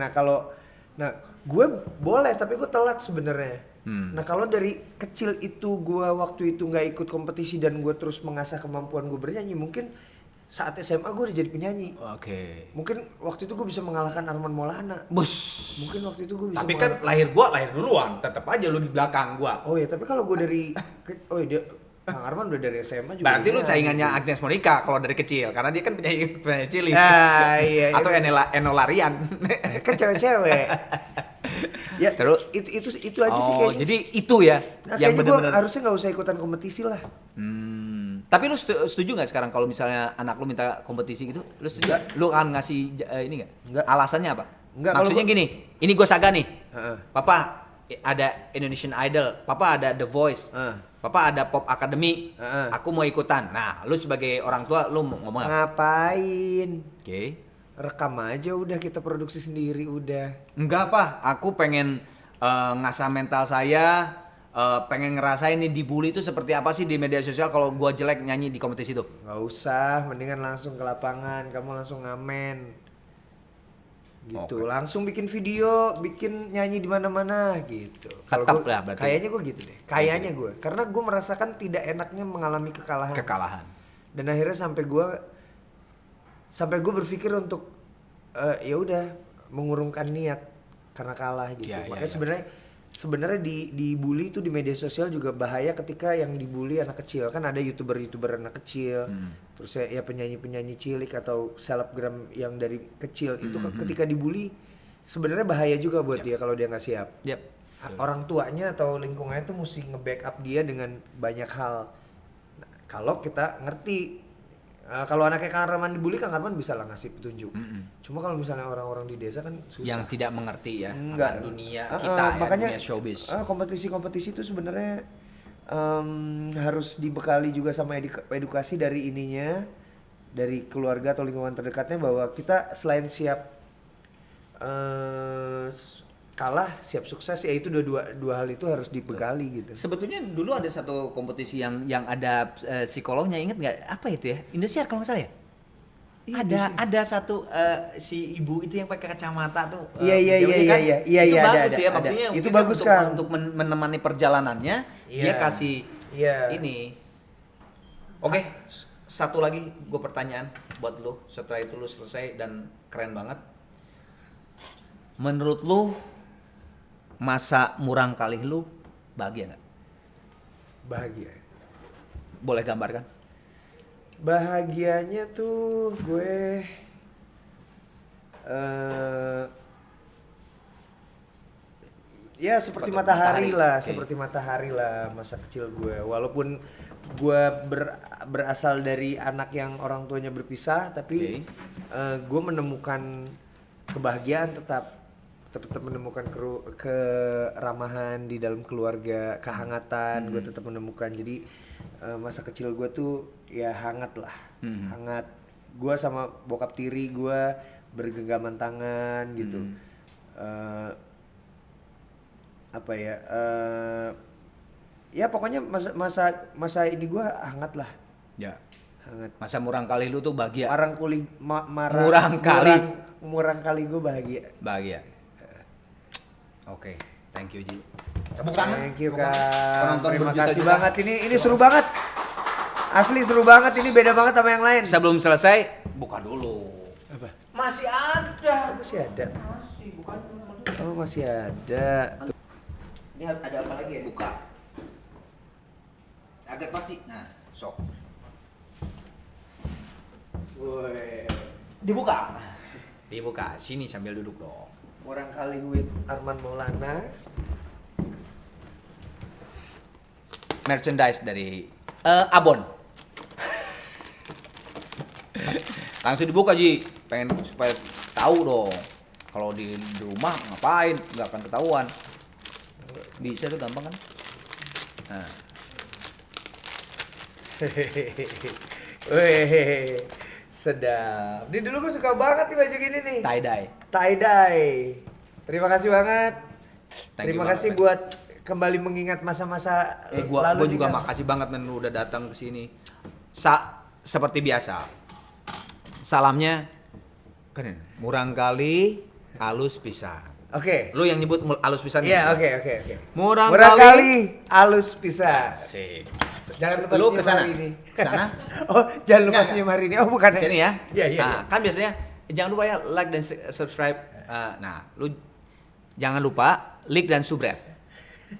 Nah, gue boleh tapi gue telat sebenarnya. Nah, kalau dari kecil itu gue waktu itu nggak ikut kompetisi dan gue terus mengasah kemampuan gue bernyanyi, mungkin saat SMA gue udah jadi penyanyi. Oke. Mungkin waktu itu gue bisa mengalahkan Arman Maulana. Bus. Mungkin waktu itu gue bisa. Tapi kan lahir duluan, tetap aja lu di belakang gua. Oh ya, tapi kalau gue dari, dia Kang Arman udah dari SMA juga. Berarti lu nyanyi. saingannya Agnes Monica kalau dari kecil, karena dia kan penyanyi cilik. Ah, iya. Atau Enolarian. Kan cewek-cewek. Ya, Terus? itu aja sih kayaknya. Jadi itu ya Nah, yang kayaknya gue benar-benar. harusnya nggak usah ikutan kompetisi lah. Tapi lu setuju nggak sekarang kalau misalnya anak lu minta kompetisi gitu? Lu setuju? Enggak. Lu akan ngasih ini nggak? Enggak. Alasannya apa? Enggak, kalau Maksudnya gua- gini, ini gue Saga nih. Heeh. Papa ada Indonesian Idol, Papa ada The Voice, Heeh. Papa ada Pop Academy. Heeh. Aku mau ikutan. Nah, lu sebagai orang tua lu mau ngomong apa? Ngapain? Oke. Rekam aja udah, kita produksi sendiri udah. Enggak apa, aku pengen ngasah mental saya, pengen ngerasain nih dibully itu seperti apa sih di media sosial kalau gua jelek nyanyi di kompetisi itu? Nggak usah, mendingan langsung ke lapangan, kamu langsung ngamen. Gitu, Oke. langsung bikin video, bikin nyanyi di mana-mana gitu. Kalau Tetap gua, lah berarti. kayaknya gue gitu deh. Kayaknya gue, karena gue merasakan tidak enaknya mengalami kekalahan. Kekalahan. Dan akhirnya sampai gue berpikir untuk ya udah mengurungkan niat karena kalah gitu. Ya, ya, Makanya ya. sebenarnya di bully itu di media sosial juga bahaya ketika yang dibully anak kecil. Kan ada youtuber anak kecil, terus ya penyanyi cilik atau selebgram yang dari kecil itu ketika dibully sebenarnya bahaya juga buat dia kalau dia nggak siap. Yep. Orang tuanya atau lingkungannya tuh mesti nge-backup dia dengan banyak hal. Nah, kalau kita ngerti, kalau anaknya Kang Arman dibully, Kang Arman bisa lah ngasih petunjuk. Cuma kalau misalnya orang-orang di desa kan susah. Yang tidak mengerti ya Enggak. akan dunia kita ya, makanya, dunia showbiz. kompetisi-kompetisi itu sebenarnya harus dibekali juga sama edukasi dari ininya, dari keluarga atau lingkungan terdekatnya bahwa kita selain siap kalah, siap sukses, ya itu dua hal itu harus dibekali gitu. Sebetulnya dulu ada satu kompetisi yang ada psikolognya, inget nggak apa itu ya? Indosiar kalau nggak salah ya? Ada satu si ibu itu yang pakai kacamata tuh. Iya, kan? Itu bagus ada, ya, maksudnya itu mungkin bagus kan untuk menemani perjalanannya. Iya. Dia kasih Iya. ini. Oke, satu lagi gue pertanyaan buat lu. Setelah itu lu selesai dan keren banget. Menurut lu masa murang kalih lu bahagia nggak? Bahagia. Boleh gambarkan? Bahagianya tuh gue ya seperti matahari lah, Oke. seperti matahari lah masa kecil gue. Walaupun gue berasal dari anak yang orang tuanya berpisah, tapi gue menemukan kebahagiaan tetap menemukan keramahan di dalam keluarga, kehangatan gue tetap menemukan. Jadi masa kecil gue tuh ya hangat lah, hangat. Gue sama bokap tiri gue bergenggaman tangan gitu. Apa ya? Ya pokoknya masa ini gue hangat lah, Ya. hangat. Masa murang kalih lu tuh bahagia. Murang kali gue bahagia. Bahagia. Oke, thank you Ji. Tepuk tangan. Thank you Kak. Penonton Terima berjuta-juta. kasih banget. Ini seru banget. Asli seru banget. Ini beda banget sama yang lain. Sebelum selesai, buka dulu. Apa? Masih ada. Masih ada. Masih, bukan. Oh masih ada. Tuh. Ini ada apa lagi ya? Buka. Agak pasti. Nah, sok. Woi. Dibuka. Dibuka. Sini sambil duduk dong. Murang kali with Arman Maulana. Merchandise dari Abon. Langsung dibuka Ji. Pengen supaya tahu dong. Kalau di rumah ngapain? Nggak akan ketahuan. Bisa tuh gampang kan? Nah. Wih, sedap. Ini dulu gue suka banget nih baju gini nih. Tie dye. Tie dye. Terima kasih banget. Thank Terima you kasih banget, buat kembali mengingat masa-masa Gua lalu juga nih, Kak. makasih banget men lu udah datang ke sini. Seperti biasa. Salamnya kan ya, murang kali halus pisan. Oke. Lu yang nyebut halus pisan. Iya, oke. Murang Murang kali. kali halus pisan. Asik. Jangan lupa Lu senyum kesana. hari ini. Kesana? Oh, jangan lupa Enggak, senyum hari ini. Oh, bukan Sini ya. Iya. Nah, kan biasanya jangan lupa ya like dan subscribe. Nah, lu jangan lupa like dan subscribe.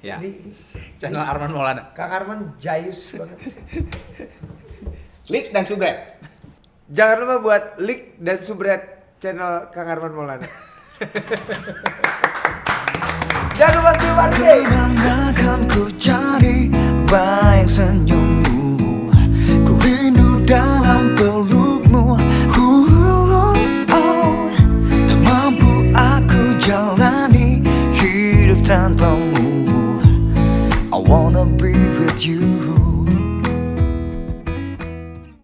Ya. Ini Channel Arman Maulana. Kang Arman jayus banget. Like dan subscribe. Jangan lupa buat like dan subscribe channel Kang Arman Maulana. Jangan lupa senyum hari ini. Kemana kan ku cari bayang senyum